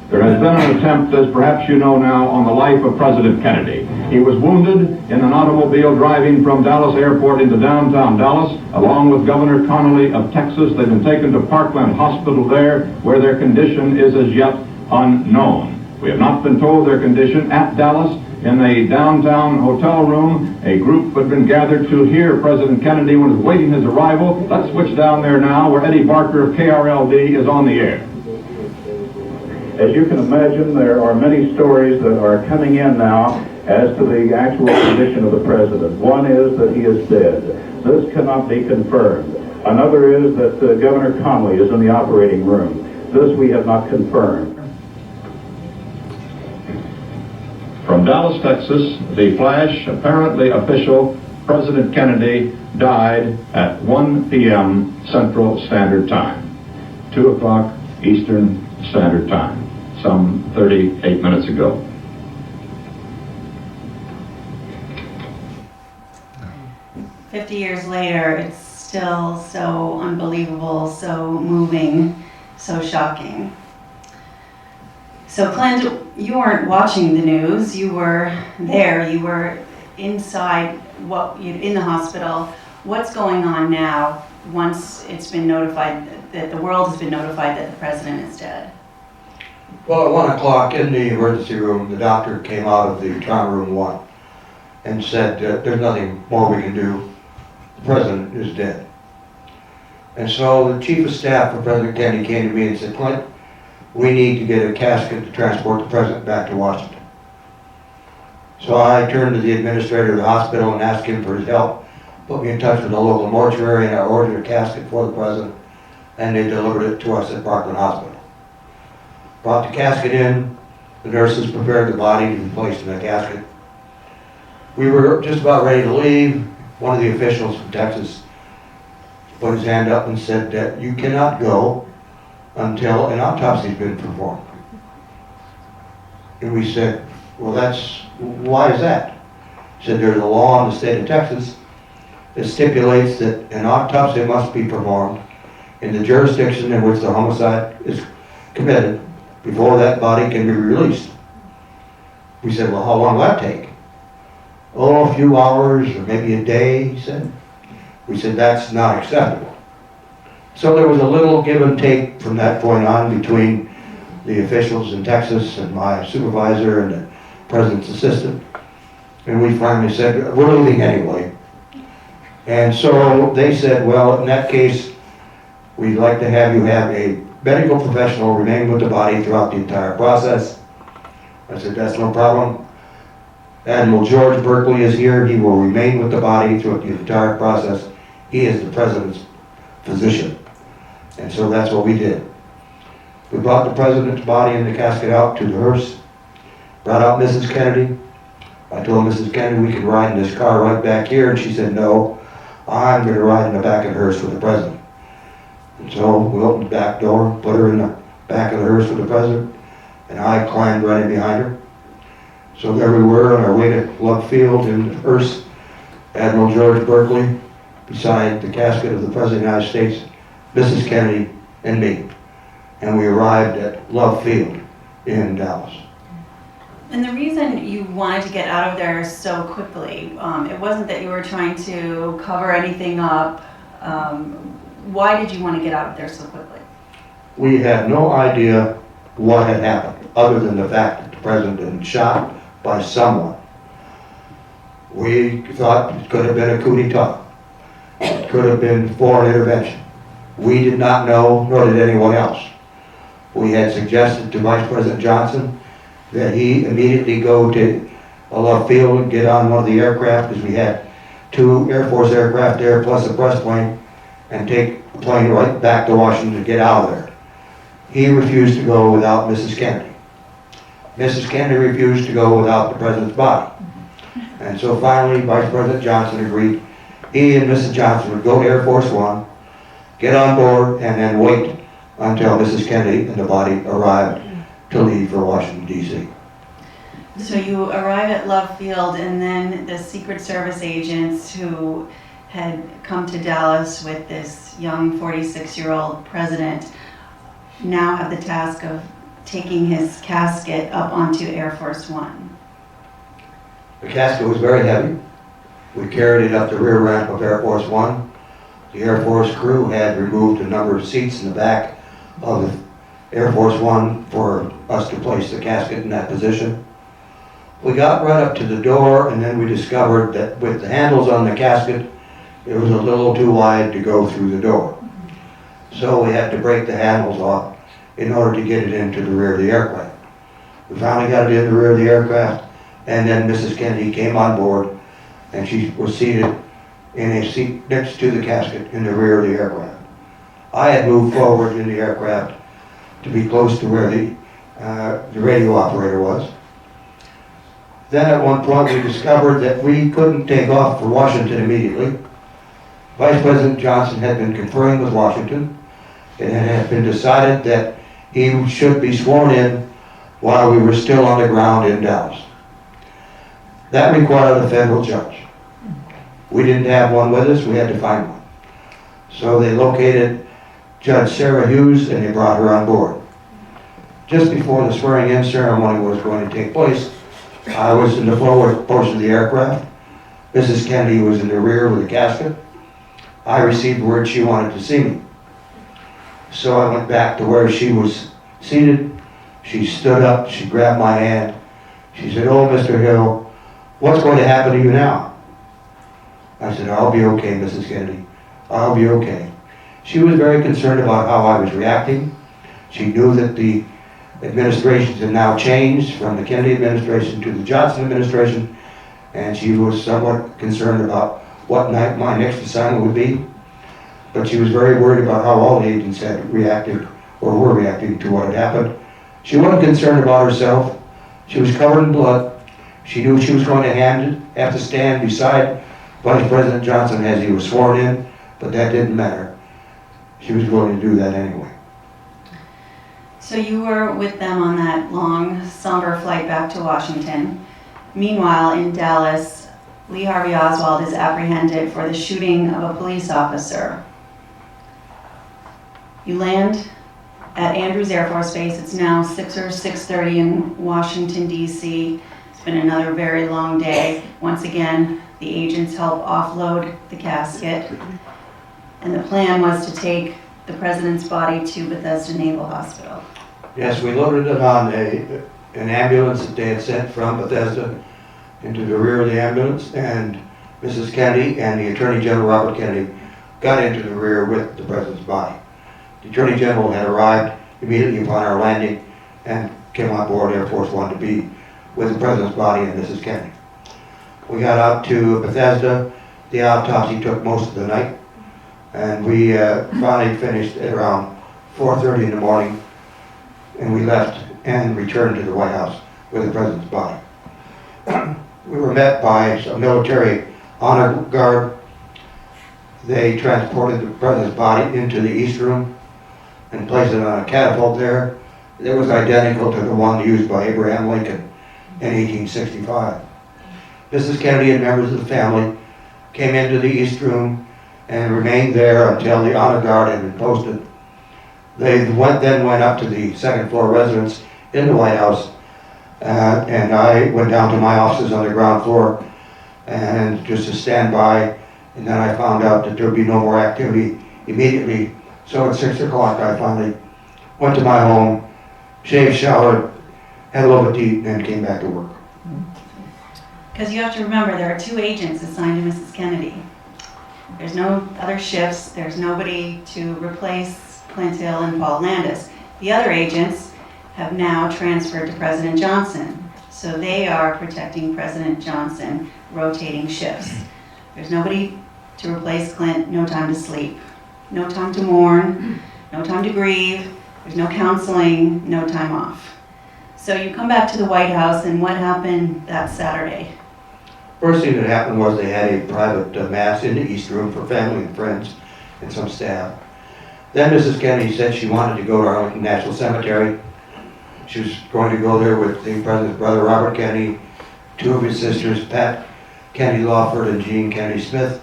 there has been an attempt, as perhaps you know now, on the life of President Kennedy. He was wounded in an automobile driving from Dallas Airport into downtown Dallas, along with Governor Connolly of Texas. They've been taken to Parkland Hospital there, where their condition is as yet unknown. We have not been told their condition at Dallas. In a downtown hotel room, a group had been gathered to hear President Kennedy when he was waiting his arrival. Let's switch down there now, where Eddie Barker of KRLD is on the air. As you can imagine, there are many stories that are coming in now as to the actual condition of the president. One is that he is dead. This cannot be confirmed. Another is that Governor Connolly is in the operating room. This we have not confirmed. From Dallas, Texas, the flash, apparently official, President Kennedy died at 1 p.m. Central Standard Time, 2 o'clock Eastern Standard Time, some 38 minutes ago. "50 years later, it's still so unbelievable, so moving, so shocking." So Clint, you weren't watching the news, you were there, you were inside, in the hospital. What's going on now once it's been notified, that the world has been notified that the president is dead? Well, at 1 o'clock in the emergency room, the doctor came out of the trauma room 1 and said, there's nothing more we can do. The president is dead. And so the chief of staff for President Kennedy came to me and said, "Clint, we need to get a casket to transport the president back to Washington." So I turned to the administrator of the hospital and asked him for his help, put me in touch with a local mortuary, and I ordered a casket for the president, and they delivered it to us at Parkland Hospital. Brought the casket in, the nurses prepared the body to be placed in the casket. We were just about ready to leave. One of the officials from Texas put his hand up and said that you cannot go until an autopsy has been performed. And we said, well, why is that? He said, there's a law in the state of Texas that stipulates that an autopsy must be performed in the jurisdiction in which the homicide is committed before that body can be released. We said, well, how long will that take? Oh, a few hours or maybe a day, he said. We said, that's not acceptable. So there was a little give and take from that point on between the officials in Texas and my supervisor and the president's assistant. And we finally said, we're leaving anyway. And so they said, well, in that case, we'd like to have you have a medical professional remain with the body throughout the entire process. I said, that's no problem. Admiral George Burkley is here. He will remain with the body throughout the entire process. He is the president's physician. And so that's what we did. We brought the president's body and the casket out to the hearse, brought out Mrs. Kennedy, I told Mrs. Kennedy we could ride in this car right back here, and she said, no, I'm going to ride in the back of the hearse with the president. And so we opened the back door, put her in the back of the hearse with the president, and I climbed right in behind her. So there we were on our way to Love Field in the hearse, Admiral George Burkley, beside the casket of the President of the United States, Mrs. Kennedy, and me. And we arrived at Love Field in Dallas. And the reason you wanted to get out of there so quickly, it wasn't that you were trying to cover anything up. Why did you want to get out of there so quickly? We had no idea what had happened, other than the fact that the president had been shot by someone. We thought it could have been a coup d'etat. It could have been foreign intervention. We did not know, nor did anyone else. We had suggested to Vice President Johnson that he immediately go to Love Field and get on one of the aircraft, because we had 2 Air Force aircraft there plus a press plane, and take a plane right back to Washington to get out of there. He refused to go without Mrs. Kennedy. Mrs. Kennedy refused to go without the president's body. And so finally, Vice President Johnson agreed he and Mrs. Johnson would go to Air Force One, get on board, and then wait until Mrs. Kennedy and the body arrived to leave for Washington, D.C. So you arrive at Love Field, and then the Secret Service agents who had come to Dallas with this young 46-year-old president now have the task of taking his casket up onto Air Force One. The casket was very heavy. We carried it up the rear ramp of Air Force One. The Air Force crew had removed a number of seats in the back of the Air Force One for us to place the casket in that position. We got right up to the door, and then we discovered that with the handles on the casket, it was a little too wide to go through the door. So we had to break the handles off in order to get it into the rear of the aircraft. We finally got it in the rear of the aircraft, and then Mrs. Kennedy came on board, and she was seated in a seat next to the casket in the rear of the aircraft. I had moved forward in the aircraft to be close to where the radio operator was. Then at one point we discovered that we couldn't take off for Washington immediately. Vice President Johnson had been conferring with Washington. It had been decided that he should be sworn in while we were still on the ground in Dallas. That required a federal judge. We didn't have one with us, we had to find one. So they located Judge Sarah Hughes and they brought her on board. Just before the swearing-in ceremony was going to take place, I was in the forward portion of the aircraft. Mrs. Kennedy was in the rear with the casket. I received word she wanted to see me. So I went back to where she was seated. She stood up, she grabbed my hand. She said, "Oh, Mr. Hill, what's going to happen to you now?" I said, "I'll be okay, Mrs. Kennedy. I'll be okay." She was very concerned about how I was reacting. She knew that the administrations had now changed from the Kennedy administration to the Johnson administration, and she was somewhat concerned about what my next assignment would be. But she was very worried about how all the agents had reacted or were reacting to what had happened. She wasn't concerned about herself. She was covered in blood. She knew she was going to have to stand beside Vice President Johnson as he was sworn in, but that didn't matter. She was willing to do that anyway. So you were with them on that long, somber flight back to Washington. Meanwhile, in Dallas, Lee Harvey Oswald is apprehended for the shooting of a police officer. You land at Andrews Air Force Base. It's now 6 or 6:30 in Washington, D.C. It's been another very long day. Once again, the agents help offload the casket. And the plan was to take the president's body to Bethesda Naval Hospital. Yes, we loaded it on an ambulance that they had sent from Bethesda into the rear of the ambulance, and Mrs. Kennedy and the Attorney General Robert Kennedy got into the rear with the president's body. The Attorney General had arrived immediately upon our landing and came on board Air Force One to be with the president's body and Mrs. Kennedy. We got out to Bethesda. The autopsy took most of the night, and we finally finished at around 4:30 in the morning, and we left and returned to the White House with the president's body. we were met by a military honor guard. They transported the president's body into the East Room and placed it on a catapult there. It was identical to the one used by Abraham Lincoln in 1865. Mrs. Kennedy and members of the family came into the East Room and remained there until the honor guard had been posted. They then went up to the second floor residence in the White House, and I went down to my offices on the ground floor and just to stand by, and then I found out that there would be no more activity immediately. So at 6 o'clock I finally went to my home, shaved, showered, had a little bit to eat, and then came back to work. Because you have to remember, there are 2 agents assigned to Mrs. Kennedy. There's no other shifts. There's nobody to replace Clint Hill and Paul Landis. The other agents have now transferred to President Johnson. So they are protecting President Johnson, rotating shifts. There's nobody to replace Clint, no time to sleep, no time to mourn, no time to grieve, there's no counseling, no time off. So you come back to the White House, and what happened that Saturday? First thing that happened was they had a private mass in the East Room for family and friends and some staff. Then Mrs. Kennedy said she wanted to go to Arlington National Cemetery. She was going to go there with the president's brother, Robert Kennedy, 2 of his sisters, Pat Kennedy Lawford and Jean Kennedy Smith,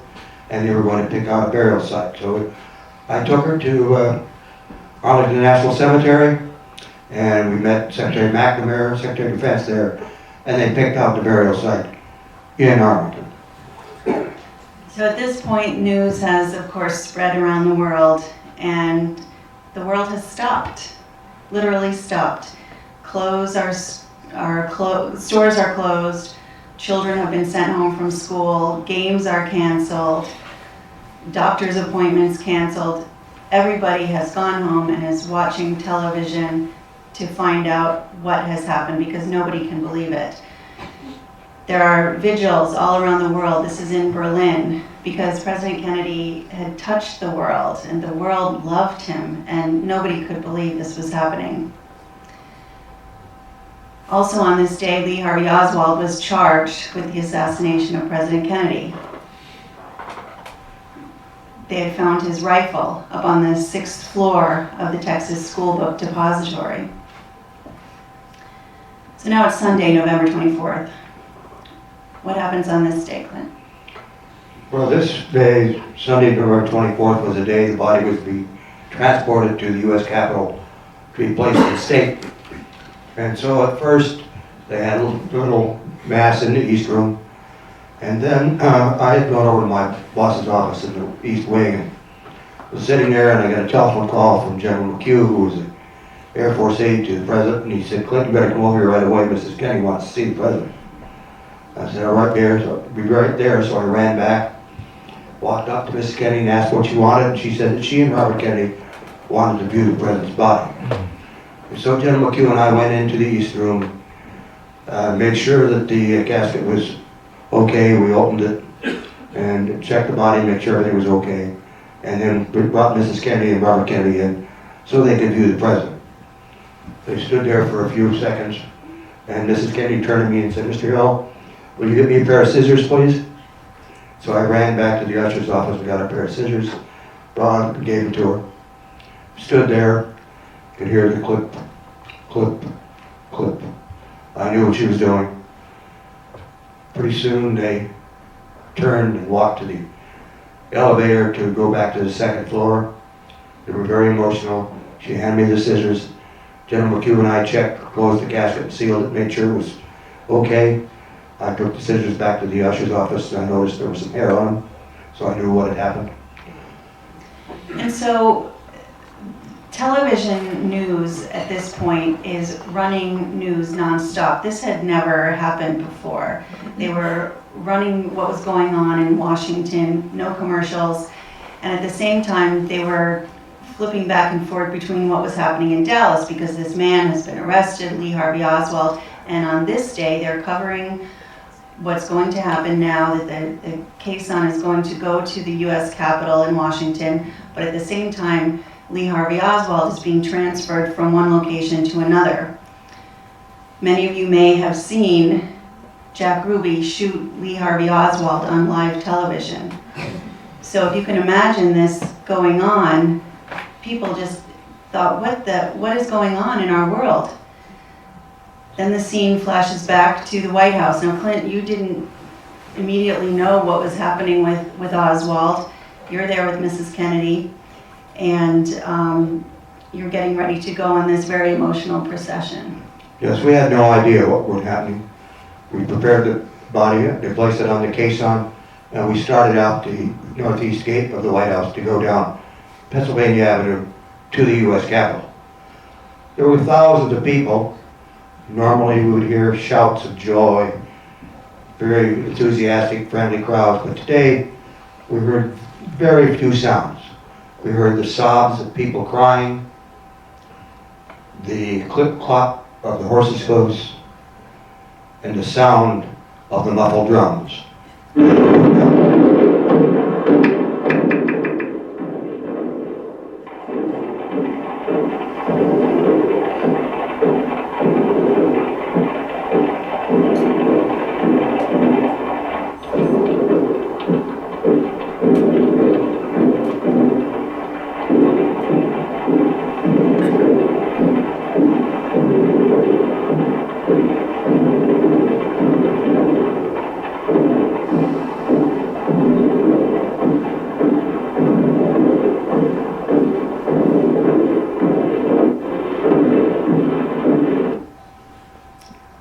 and they were going to pick out a burial site. So I took her to Arlington National Cemetery, and we met Secretary McNamara, Secretary of Defense there, and they picked out the burial site in Arlington. So at this point, news has, of course, spread around the world, and the world has stopped, literally stopped. Stores are closed, children have been sent home from school, games are canceled, doctor's appointments canceled. Everybody has gone home and is watching television to find out what has happened, because nobody can believe it. There are vigils all around the world. This is in Berlin, because President Kennedy had touched the world, and the world loved him, and nobody could believe this was happening. Also on this day, Lee Harvey Oswald was charged with the assassination of President Kennedy. They had found his rifle up on the 6th floor of the Texas School Book Depository. So now it's Sunday, November 24th. What happens on this day, Clint? Well, this day, Sunday, November 24th, was the day the body was to be transported to the U.S. Capitol to be placed in state. And so at first, they had a little mass in the East Room. And then I had gone over to my boss's office in the East Wing and was sitting there, and I got a telephone call from General McHugh, who was an Air Force aide to the president, and he said, "Clint, you better come over here right away. Mrs. Kennedy wants to see the president." I said, "All right, there, so I'll be right there." So I ran back, walked up to Mrs. Kennedy and asked what she wanted, and she said that she and Robert Kennedy wanted to view the president's body. And so General McHugh and I went into the East Room, made sure that the casket was okay. We opened it and checked the body, made sure everything was okay, and then brought Mrs. Kennedy and Robert Kennedy in so they could view the president. They stood there for a few seconds, and Mrs. Kennedy turned to me and said, "Mr. Hill, will you get me a pair of scissors, please?" So I ran back to the usher's office and got a pair of scissors, brought it and gave them to her. Stood there, could hear the clip, clip, clip. I knew what she was doing. Pretty soon they turned and walked to the elevator to go back to the 2nd floor. They were very emotional. She handed me the scissors. General McHugh and I checked, closed the casket and sealed it, made sure it was okay. I took the scissors back to the usher's office, and I noticed there was some hair on them, so I knew what had happened. And so television news at this point is running news nonstop. This had never happened before. They were running what was going on in Washington, no commercials, and at the same time they were flipping back and forth between what was happening in Dallas, because this man has been arrested, Lee Harvey Oswald, and on this day they're covering what's going to happen now, that the caisson is going to go to the U.S. Capitol in Washington, but at the same time, Lee Harvey Oswald is being transferred from one location to another. Many of you may have seen Jack Ruby shoot Lee Harvey Oswald on live television. So if you can imagine this going on, people just thought, what is going on in our world? Then the scene flashes back to the White House. Now, Clint, you didn't immediately know what was happening with Oswald. You're there with Mrs. Kennedy, and you're getting ready to go on this very emotional procession. Yes, we had no idea what was happening. We prepared the body, they placed it on the caisson, and we started out the northeast gate of the White House to go down Pennsylvania Avenue to the U.S. Capitol. There were thousands of people. Normally we would hear shouts of joy, very enthusiastic, friendly crowds, but today we heard very few sounds. We heard the sobs of people crying, the clip-clop of the horses' hooves, and the sound of the muffled drums.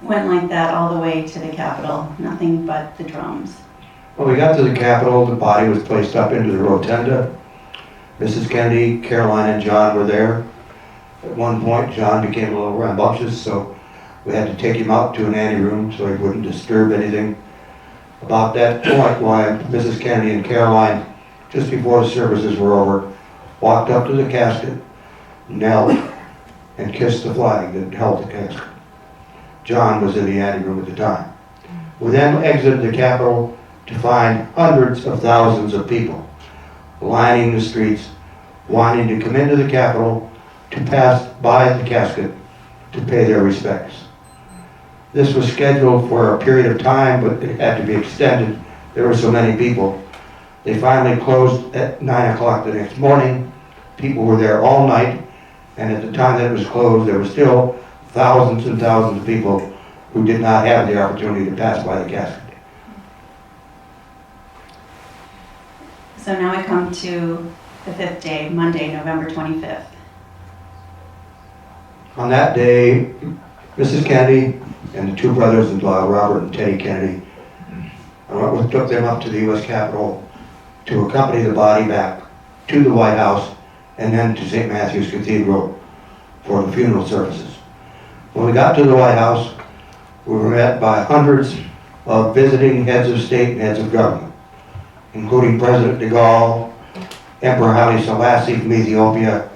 Went like that all the way to the Capitol, nothing but the drums. When we got to the Capitol, the body was placed up into the rotunda. Mrs. Kennedy, Caroline, and John were there. At one point, John became a little rambunctious, so we had to take him out to an anteroom so he wouldn't disturb anything. About that point, why Mrs. Kennedy and Caroline, just before the services were over, walked up to the casket, knelt, and kissed the flag that held the casket. John was in the anteroom at the time. We then exited the Capitol to find hundreds of thousands of people lining the streets, wanting to come into the Capitol to pass by the casket to pay their respects. This was scheduled for a period of time, but it had to be extended. There were so many people. They finally closed at 9 o'clock the next morning. People were there all night, and at the time that it was closed, there were still thousands and thousands of people who did not have the opportunity to pass by the casket. So now we come to the fifth day, Monday, November 25th. On that day, Mrs. Kennedy and the two brothers-in-law, Robert and Teddy Kennedy, took them up to the U.S. Capitol to accompany the body back to the White House and then to St. Matthew's Cathedral for the funeral services. When we got to the White House, we were met by hundreds of visiting heads of state and heads of government, including President de Gaulle, Emperor Haile Selassie from Ethiopia,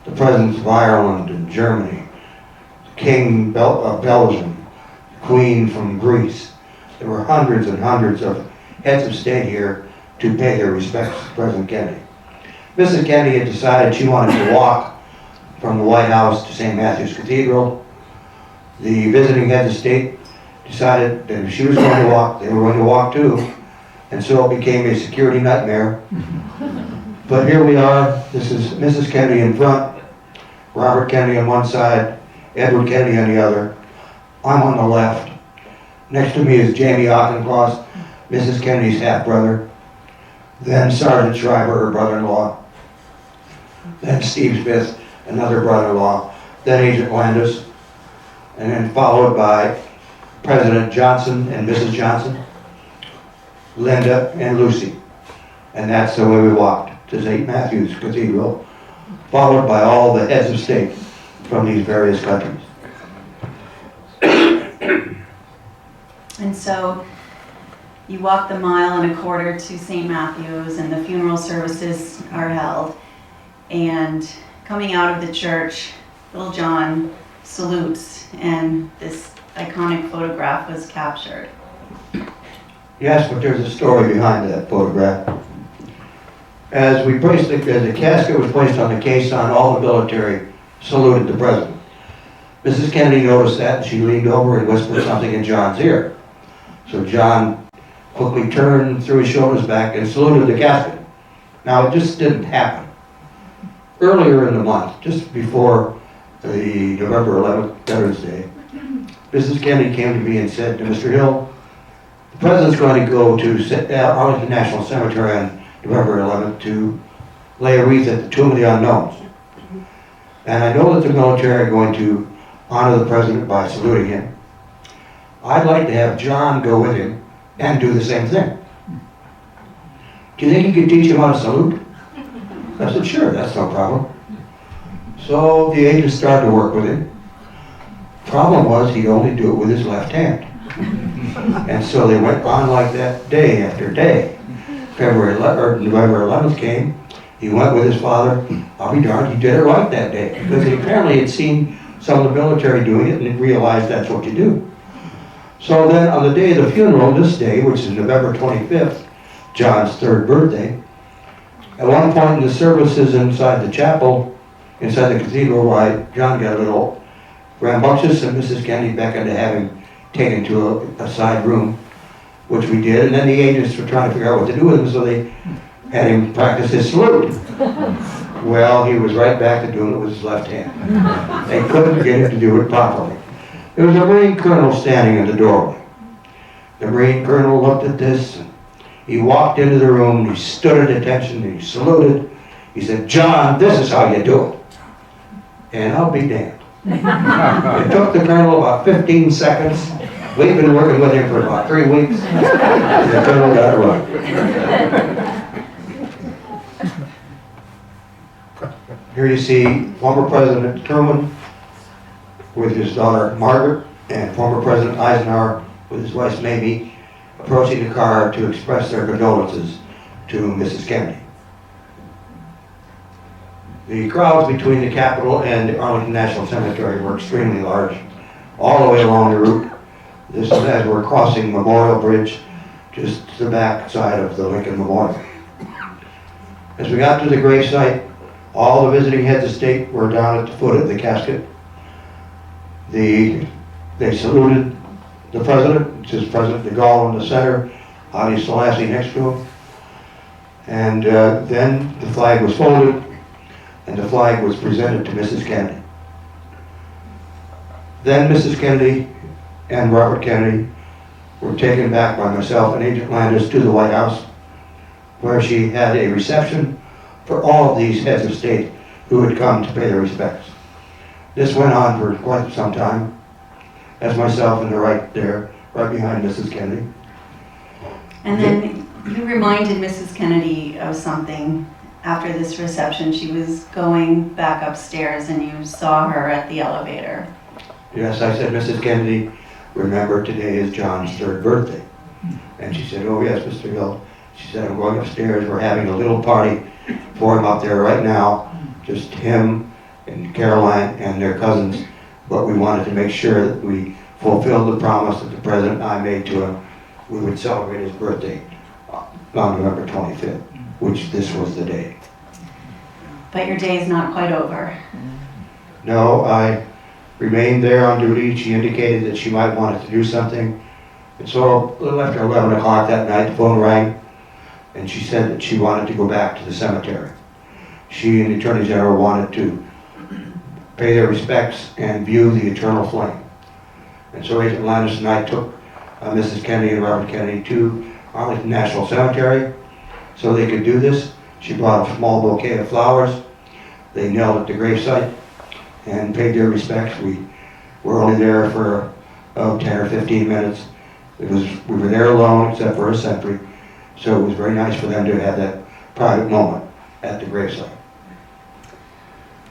the presidents of Ireland and Germany, the King of Belgium, the Queen from Greece. There were hundreds and hundreds of heads of state here to pay their respects to President Kennedy. Mrs. Kennedy had decided she wanted to walk from the White House to St. Matthew's Cathedral. The visiting heads of state decided that if she was going to walk, they were going to walk too. And so it became a security nightmare. But here we are. This is Mrs. Kennedy in front, Robert Kennedy on one side, Edward Kennedy on the other. I'm on the left. Next to me is Jamie Auchincloss, Mrs. Kennedy's half-brother. Then Sergeant Schreiber, her brother-in-law. Then Steve Smith, another brother-in-law. Then Agent Landis. And then followed by President Johnson and Mrs. Johnson, Linda and Lucy. And that's the way we walked to St. Matthew's Cathedral, followed by all the heads of state from these various countries. And so you walk the mile and a quarter to St. Matthew's, and the funeral services are held. And coming out of the church, little John salutes, and this iconic photograph was captured. Yes, but there's a story behind that photograph. As the casket was placed on the caisson, all the military saluted the president. Mrs. Kennedy noticed that, and she leaned over and whispered something in John's ear. So John quickly turned, threw his shoulders back, and saluted the casket. Now, it just didn't happen. Earlier in the month, just before the November 11th, Veterans Day, Mrs. Kennedy came to me and said to Mr. Hill, the President's going to go to Arlington National Cemetery on November 11th to lay a wreath at the Tomb of the Unknowns. And I know that the military are going to honor the President by saluting him. I'd like to have John go with him and do the same thing. Do you think you could teach him how to salute? I said, sure, that's no problem. So the agent started to work with him. Problem was, he'd only do it with his left hand. And so they went on like that day after day. November 11th came, he went with his father. I'll be darned, he did it right that day. Because he apparently had seen some of the military doing it and he realized that's what you do. So then on the day of the funeral, this day, which is November 25th, John's 3rd birthday, at one point in the services inside the chapel, inside the cathedral, John got a little rambunctious and Mrs. Kennedy beckoned to have him taken to a side room, which we did, and then the agents were trying to figure out what to do with him, so they had him practice his salute. Well, he was right back to doing it with his left hand. They couldn't get him to do it properly. There was a Marine colonel standing in the doorway. The Marine colonel looked at this, and he walked into the room, and he stood at attention, and he saluted. He said, John, this is how you do it. And I'll be damned. It took the colonel about 15 seconds. We've been working with him for about 3 weeks. And the colonel got it right. Here you see former President Truman with his daughter Margaret and former President Eisenhower with his wife Mamie approaching the car to express their condolences to Mrs. Kennedy. The crowds between the Capitol and the Arlington National Cemetery were extremely large, all the way along the route. This is as we're crossing Memorial Bridge, just to the back side of the Lincoln Memorial. As we got to the gravesite, all the visiting heads of state were down at the foot of the casket. They saluted the President, which is President de Gaulle in the center, Haile Selassie next to him. And then the flag was folded, and the flag was presented to Mrs. Kennedy. Then Mrs. Kennedy and Robert Kennedy were taken back by myself and Agent Landis to the White House, where she had a reception for all of these heads of state who had come to pay their respects. This went on for quite some time. That's myself in the right there, right behind Mrs. Kennedy. And then you reminded Mrs. Kennedy of something after this reception. She was going back upstairs and you saw her at the elevator. Yes, I said, Mrs. Kennedy, remember today is John's 3rd birthday. And she said, oh yes, Mr. Hill. She said, I'm going upstairs, we're having a little party for him up there right now, just him and Caroline and their cousins, but we wanted to make sure that we fulfilled the promise that the President and I made to him. We would celebrate his birthday on November 25th, which this was the day. But your day is not quite over. No, I remained there on duty. She indicated that she might want to do something. And so a little after 11 o'clock that night, the phone rang, and she said that she wanted to go back to the cemetery. She and the Attorney General wanted to pay their respects and view the eternal flame. And so Agent Landis and I took Mrs. Kennedy and Robert Kennedy to Arlington National Cemetery so they could do this. She brought a small bouquet of flowers. They knelt at the gravesite and paid their respects. We were only there for 10 or 15 minutes. We were there alone except for a sentry, so it was very nice for them to have that private moment at the gravesite.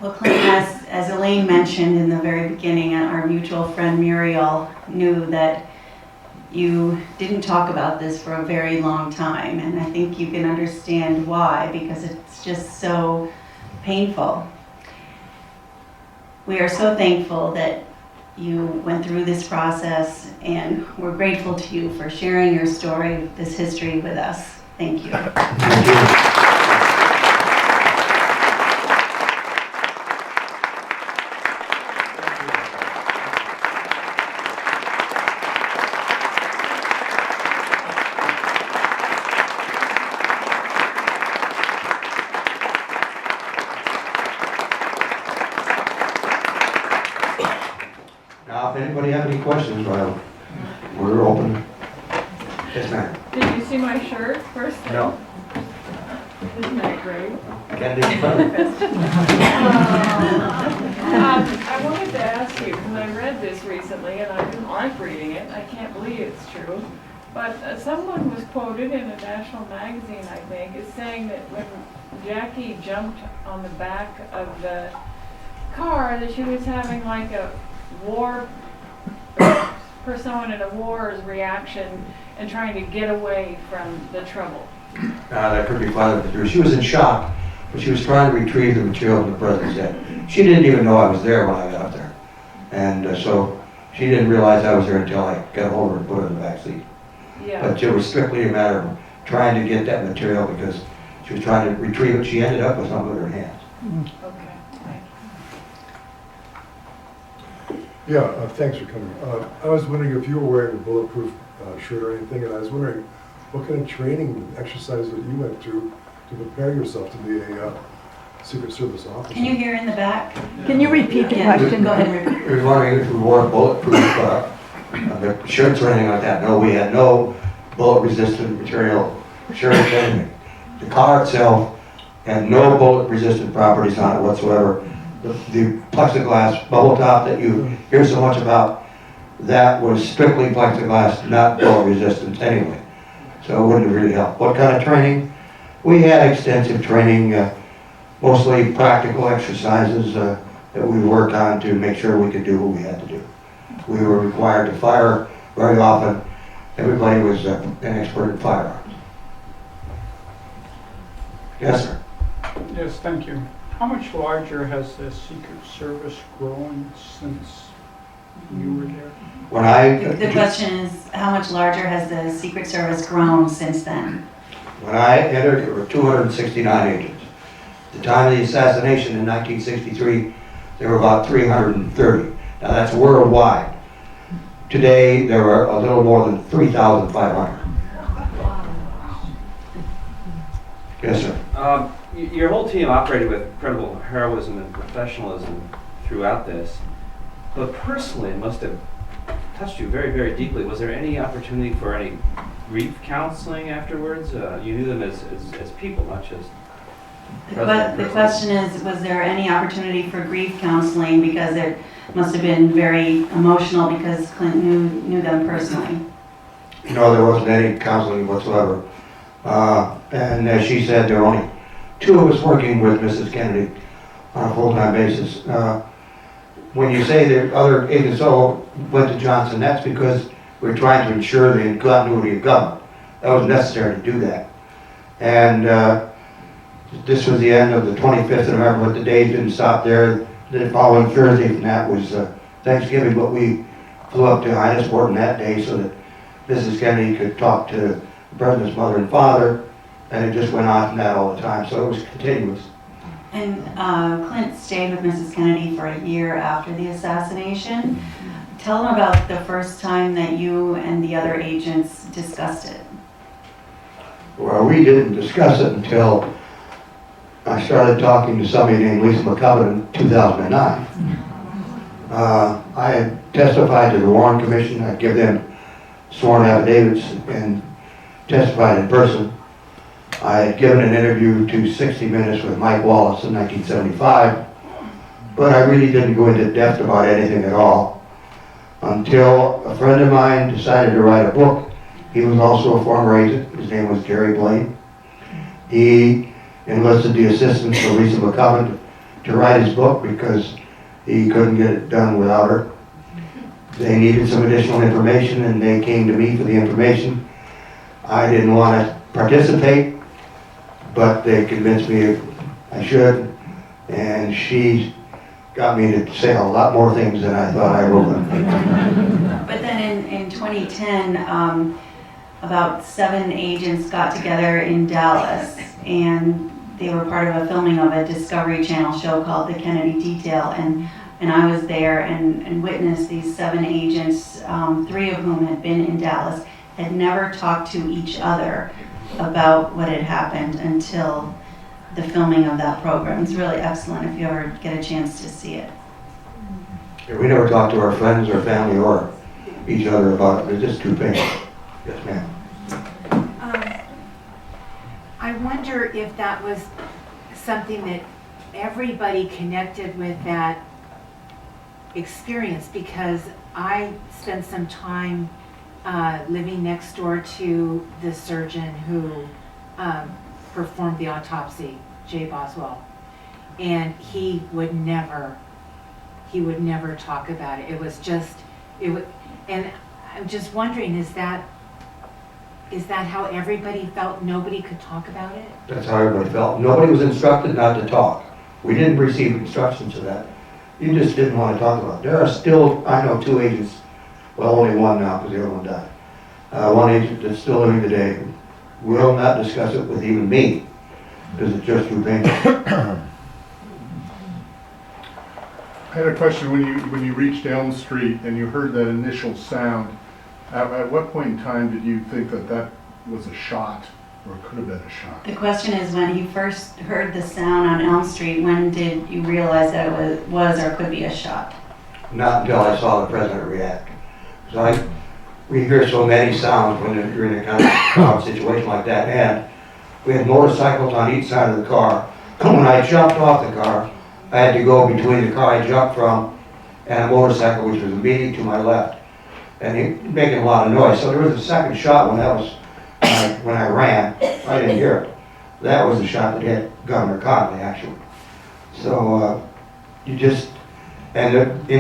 Well, Clint, as Elaine mentioned in the very beginning, our mutual friend Muriel knew that you didn't talk about this for a very long time, and I think you can understand why, because it's just so painful. We are so thankful that you went through this process, and we're grateful to you for sharing your story, this history with us. Thank you. Thank you. Now, if anybody have any questions, well, we're open. Yes, ma'am. Did you see my shirt first? No. Isn't that great? Can't do it. I wanted to ask you, because I read this recently and I didn't like reading it, I can't believe it's true, but someone was quoted in a national magazine, I think, as saying that when Jackie jumped on the back of the car, that she was having like a war, for someone in a war's reaction and trying to get away from the trouble. That could be part of the truth. She was in shock, but she was trying to retrieve the material from the president's head. She didn't even know I was there when I got there. And so she didn't realize I was there until I got hold of her and put her in the back seat. Yeah. But it was strictly a matter of trying to get that material because she was trying to retrieve it. She ended up with some of it in her hands. Okay, thank you. Yeah, thanks for coming. I was wondering if you were wearing a bulletproof shirt or anything, and I was wondering what kind of training and exercise that you went through to prepare yourself to be a Secret Service officer. Can you hear in the back? Can you repeat the Yeah, question? go ahead and repeat. We were wondering if we wore bulletproof shirts or anything like that. No, we had no bullet-resistant material shirts, anything. The car itself had no bullet-resistant properties on it whatsoever. The plexiglass bubble top that you hear so much about, that was strictly plexiglass, not bullet-resistant anyway. So it wouldn't really help. What kind of training? We had extensive training, mostly practical exercises that we worked on to make sure we could do what we had to do. We were required to fire very often. Everybody was an expert in firearms. Yes, sir. Yes, thank you. How much larger has the Secret Service grown since you were there? When I The question is, how much larger has the Secret Service grown since then? When I entered, there were 269 agents. At the time of the assassination in 1963, there were about 330. Now that's worldwide. Today, there are a little more than 3,500. Yes, sir. Your whole team operated with incredible heroism and professionalism throughout this, but personally, it must have touched you very, very deeply. Was there any opportunity for any grief counseling afterwards? You knew them as people, not just The question is, was there any opportunity for grief counseling, because it must have been very emotional because Clint knew them personally? No, there wasn't any counseling whatsoever. And as she said, there were only two of us working with Mrs. Kennedy on a full-time basis. When you say that other agents all went to Johnson, that's because we're trying to ensure the continuity of government. That was necessary to do that. And this was the end of the 25th of November, but the days didn't stop there. The following Thursday from that was Thanksgiving, but we flew up to Hyannisport on that day so that Mrs. Kennedy could talk to the President's mother and father, and it just went on from that all the time, so it was continuous. And Clint stayed with Mrs. Kennedy for a year after the assassination. Tell them about the first time that you and the other agents discussed it. Well, we didn't discuss it until I started talking to somebody named Lisa McCubbin in 2009. I had testified to the Warren Commission. I'd give them sworn affidavits and testified in person. I had given an interview to 60 Minutes with Mike Wallace in 1975, but I really didn't go into depth about anything at all until a friend of mine decided to write a book. He was also a former agent. His name was Jerry Blaine. He enlisted the assistance of Lisa McCubbin to write his book because he couldn't get it done without her. They needed some additional information and they came to me for the information. I didn't want to participate, but they convinced me I should, and she got me to say a lot more things than I thought I would. But then in 2010, about 7 agents got together in Dallas, and they were part of a filming of a Discovery Channel show called The Kennedy Detail, and I was there and witnessed these 7 agents, 3 of whom had been in Dallas, had never talked to each other about what had happened until the filming of that program. It's really excellent if you ever get a chance to see it. We never talked to our friends or family or each other about it. It's just too painful. Yes, ma'am. I wonder if that was something that everybody connected with that experience, because I spent some time living next door to the surgeon who performed the autopsy, J. Oswald, and he would never talk about it. It was just, and I'm just wondering, is that how everybody felt? Nobody could talk about it? That's how everybody felt. Nobody was instructed not to talk. We didn't receive instructions to that. You just didn't want to talk about it. There are still, I know, 2 agents, well, only one now because the other one died. One agent that's still living today will not discuss it with even me because it's just too painful. I had a question. When you reached Elm Street and you heard that initial sound, at what point in time did you think that was a shot, or could have been a shot? The question is, when you first heard the sound on Elm Street, when did you realize that it was or could be a shot? Not until I saw the president react. So we hear so many sounds when you're in a kind of situation like that, and we had motorcycles on each side of the car. When I jumped off the car, I had to go between the car I jumped from and a motorcycle which was immediately to my left. And he making a lot of noise. So there was a second shot when when I ran. I didn't hear it. That was the shot that hit Governor Conley, actually. So in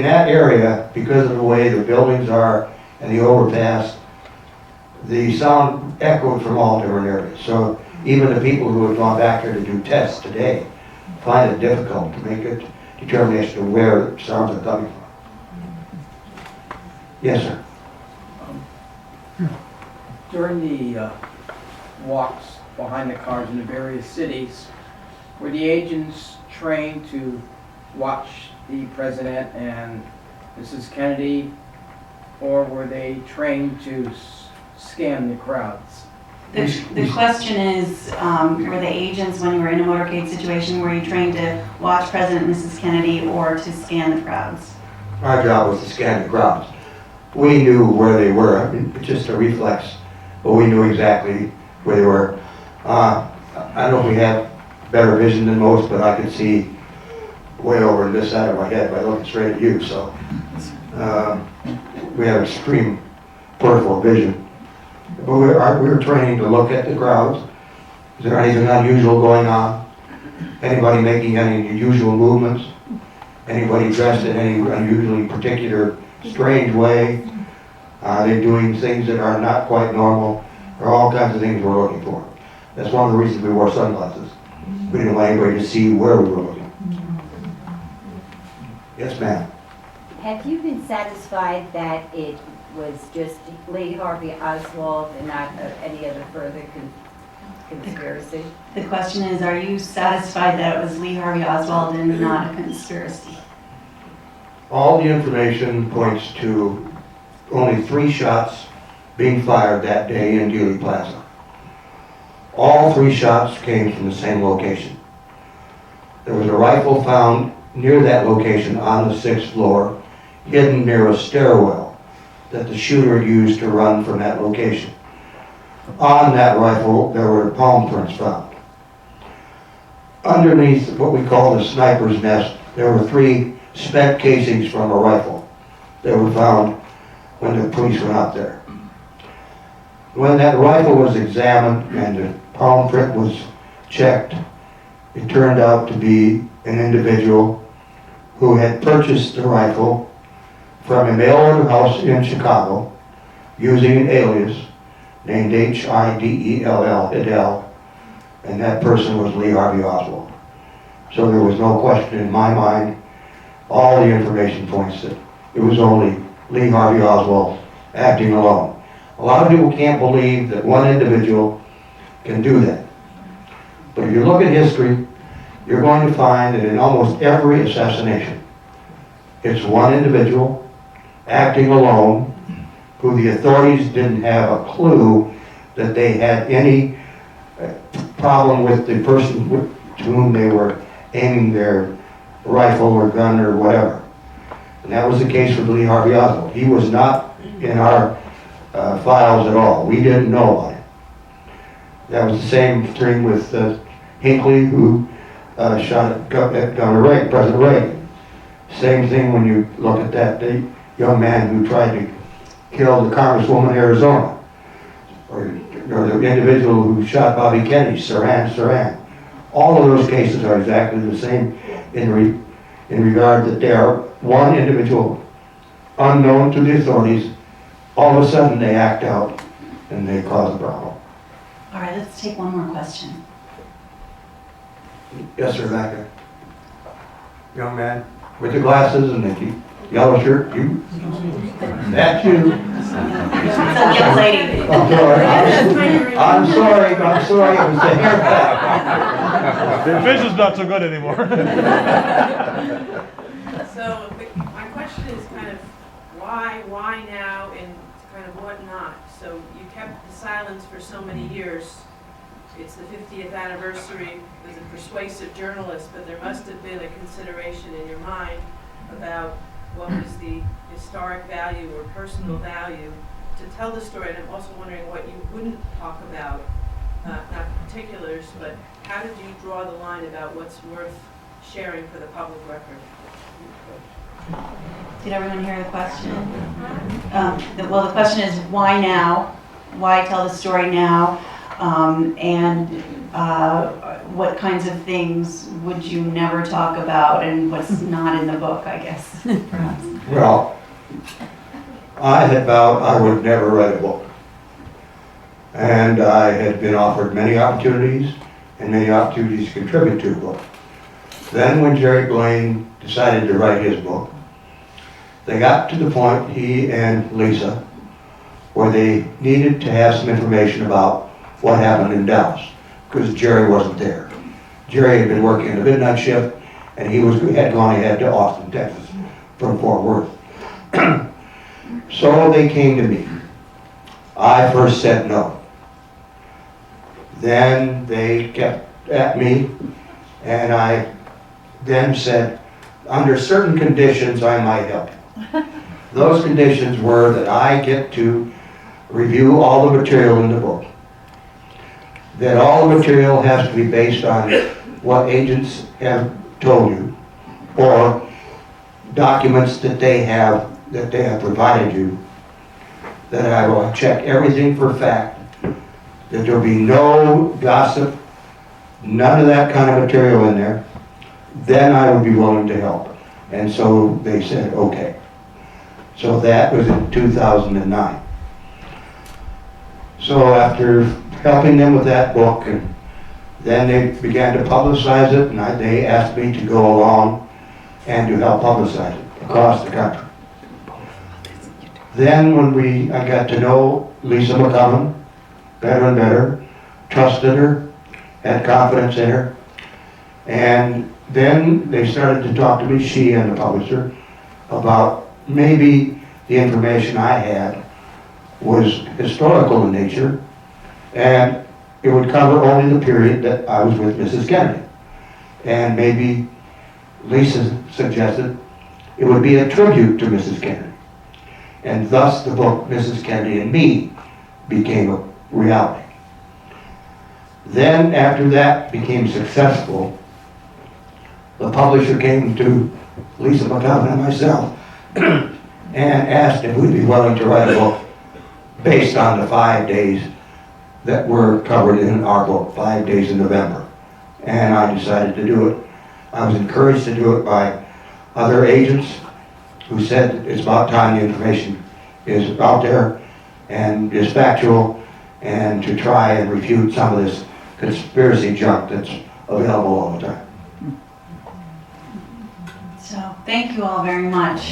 that area, because of the way the buildings are and the overpass, the sound echoed from all different areas. So even the people who have gone back there to do tests today find it difficult to make a determination of where the sounds are coming from. Yes, sir. During the walks behind the cars in the various cities, were the agents trained to watch the president and Mrs. Kennedy, or were they trained to scan the crowds? The question is, were the agents, when you were in a motorcade situation, were you trained to watch President and Mrs. Kennedy or to scan the crowds? Our job was to scan the crowds. We knew where they were. I mean, it's just a reflex, but we knew exactly where they were. I don't know if we have better vision than most, but I could see way over on this side of my head by looking straight at you. So we have extreme peripheral vision. But we were trained to look at the crowds. Is there anything unusual going on? Anybody making any unusual movements? Anybody dressed in any unusually particular strange way? Are they doing things that are not quite normal? There are all kinds of things we're looking for. That's one of the reasons we wore sunglasses. We didn't want anybody to see where we were looking. Yes, ma'am. Have you been satisfied that it was just Lee Harvey Oswald and not any other further conspiracy? The question is, are you satisfied that it was Lee Harvey Oswald and not a conspiracy? All the information points to only 3 shots being fired that day in Dealey Plaza. All 3 shots came from the same location. There was a rifle found near that location on the 6th floor, hidden near a stairwell that the shooter used to run from that location. On that rifle, there were palm prints found. Underneath what we call the sniper's nest, there were 3 spent casings from a rifle that were found when the police went out there. When that rifle was examined and the palm print was checked, it turned out to be an individual who had purchased the rifle from a mail-order house in Chicago using an alias named H-I-D-E-L-L, Fidel, and that person was Lee Harvey Oswald. So there was no question in my mind. All the information points that it was only Lee Harvey Oswald acting alone. A lot of people can't believe that one individual can do that. But if you look at history, you're going to find that in almost every assassination, it's one individual acting alone who the authorities didn't have a clue that they had any problem with the person to whom they were aiming their rifle or gun or whatever. And that was the case with Lee Harvey Oswald. He was not in our files at all. We didn't know about it. That was the same thing with Hinckley, who shot at Governor Reagan, President Reagan. Same thing when you look at that young man who tried to kill the Congresswoman in Arizona, or the individual who shot Bobby Kennedy, Sirhan. All of those cases are exactly the same in regard that they are one individual unknown to the authorities. All of a sudden they act out and they cause a problem. All right, let's take one more question. Yes, sir, back there. Young man with the glasses and the yellow shirt. You? That's you. It's a young lady. I'm sorry. It was the haircut. The vision's not so good anymore. So my question is kind of why now, and kind of what not? So you kept the silence for so many years. It's the 50th anniversary as a persuasive journalist, but there must have been a consideration in your mind about what was the historic value or personal value to tell the story. And I'm also wondering what you wouldn't talk about, not particulars, but how did you draw the line about what's worth sharing for the public record? Did everyone hear the question? Well, the question is why now? Why tell the story now? And what kinds of things would you never talk about, and what's not in the book, I guess, perhaps? Well, I had vowed I would never write a book. And I had been offered many opportunities to contribute to a book. Then when Jerry Blaine decided to write his book, they got to the point, he and Lisa, where they needed to have some information about what happened in Dallas, because Jerry wasn't there. Jerry had been working a midnight shift, and he had gone ahead to Austin, Texas, from Fort Worth. So they came to me. I first said no. Then they kept at me, and I then said, under certain conditions, I might help you. Those conditions were that I get to review all the material in the book, that all the material has to be based on what agents have told you, or documents that they have provided you, that I will check everything for fact, that there will be no gossip, none of that kind of material in there. Then I would be willing to help. And so they said, okay. So that was in 2009. So after helping them with that book, and then they began to publicize it, and they asked me to go along and to help publicize it across the country. Then when I got to know Lisa McCullum better and better, trusted her, had confidence in her, and then they started to talk to me, she and the publisher, about maybe the information I had was historical in nature, and it would cover only the period that I was with Mrs. Kennedy. And maybe Lisa suggested it would be a tribute to Mrs. Kennedy. And thus the book, Mrs. Kennedy and Me, became a reality. Then after that became successful, the publisher came to Lisa McCullum and myself and asked if we'd be willing to write a book based on the 5 days that were covered in our book, 5 days in November. And I decided to do it. I was encouraged to do it by other agents who said it's about time the information is out there and is factual, and to try and refute some of this conspiracy junk that's available all the time. So thank you all very much.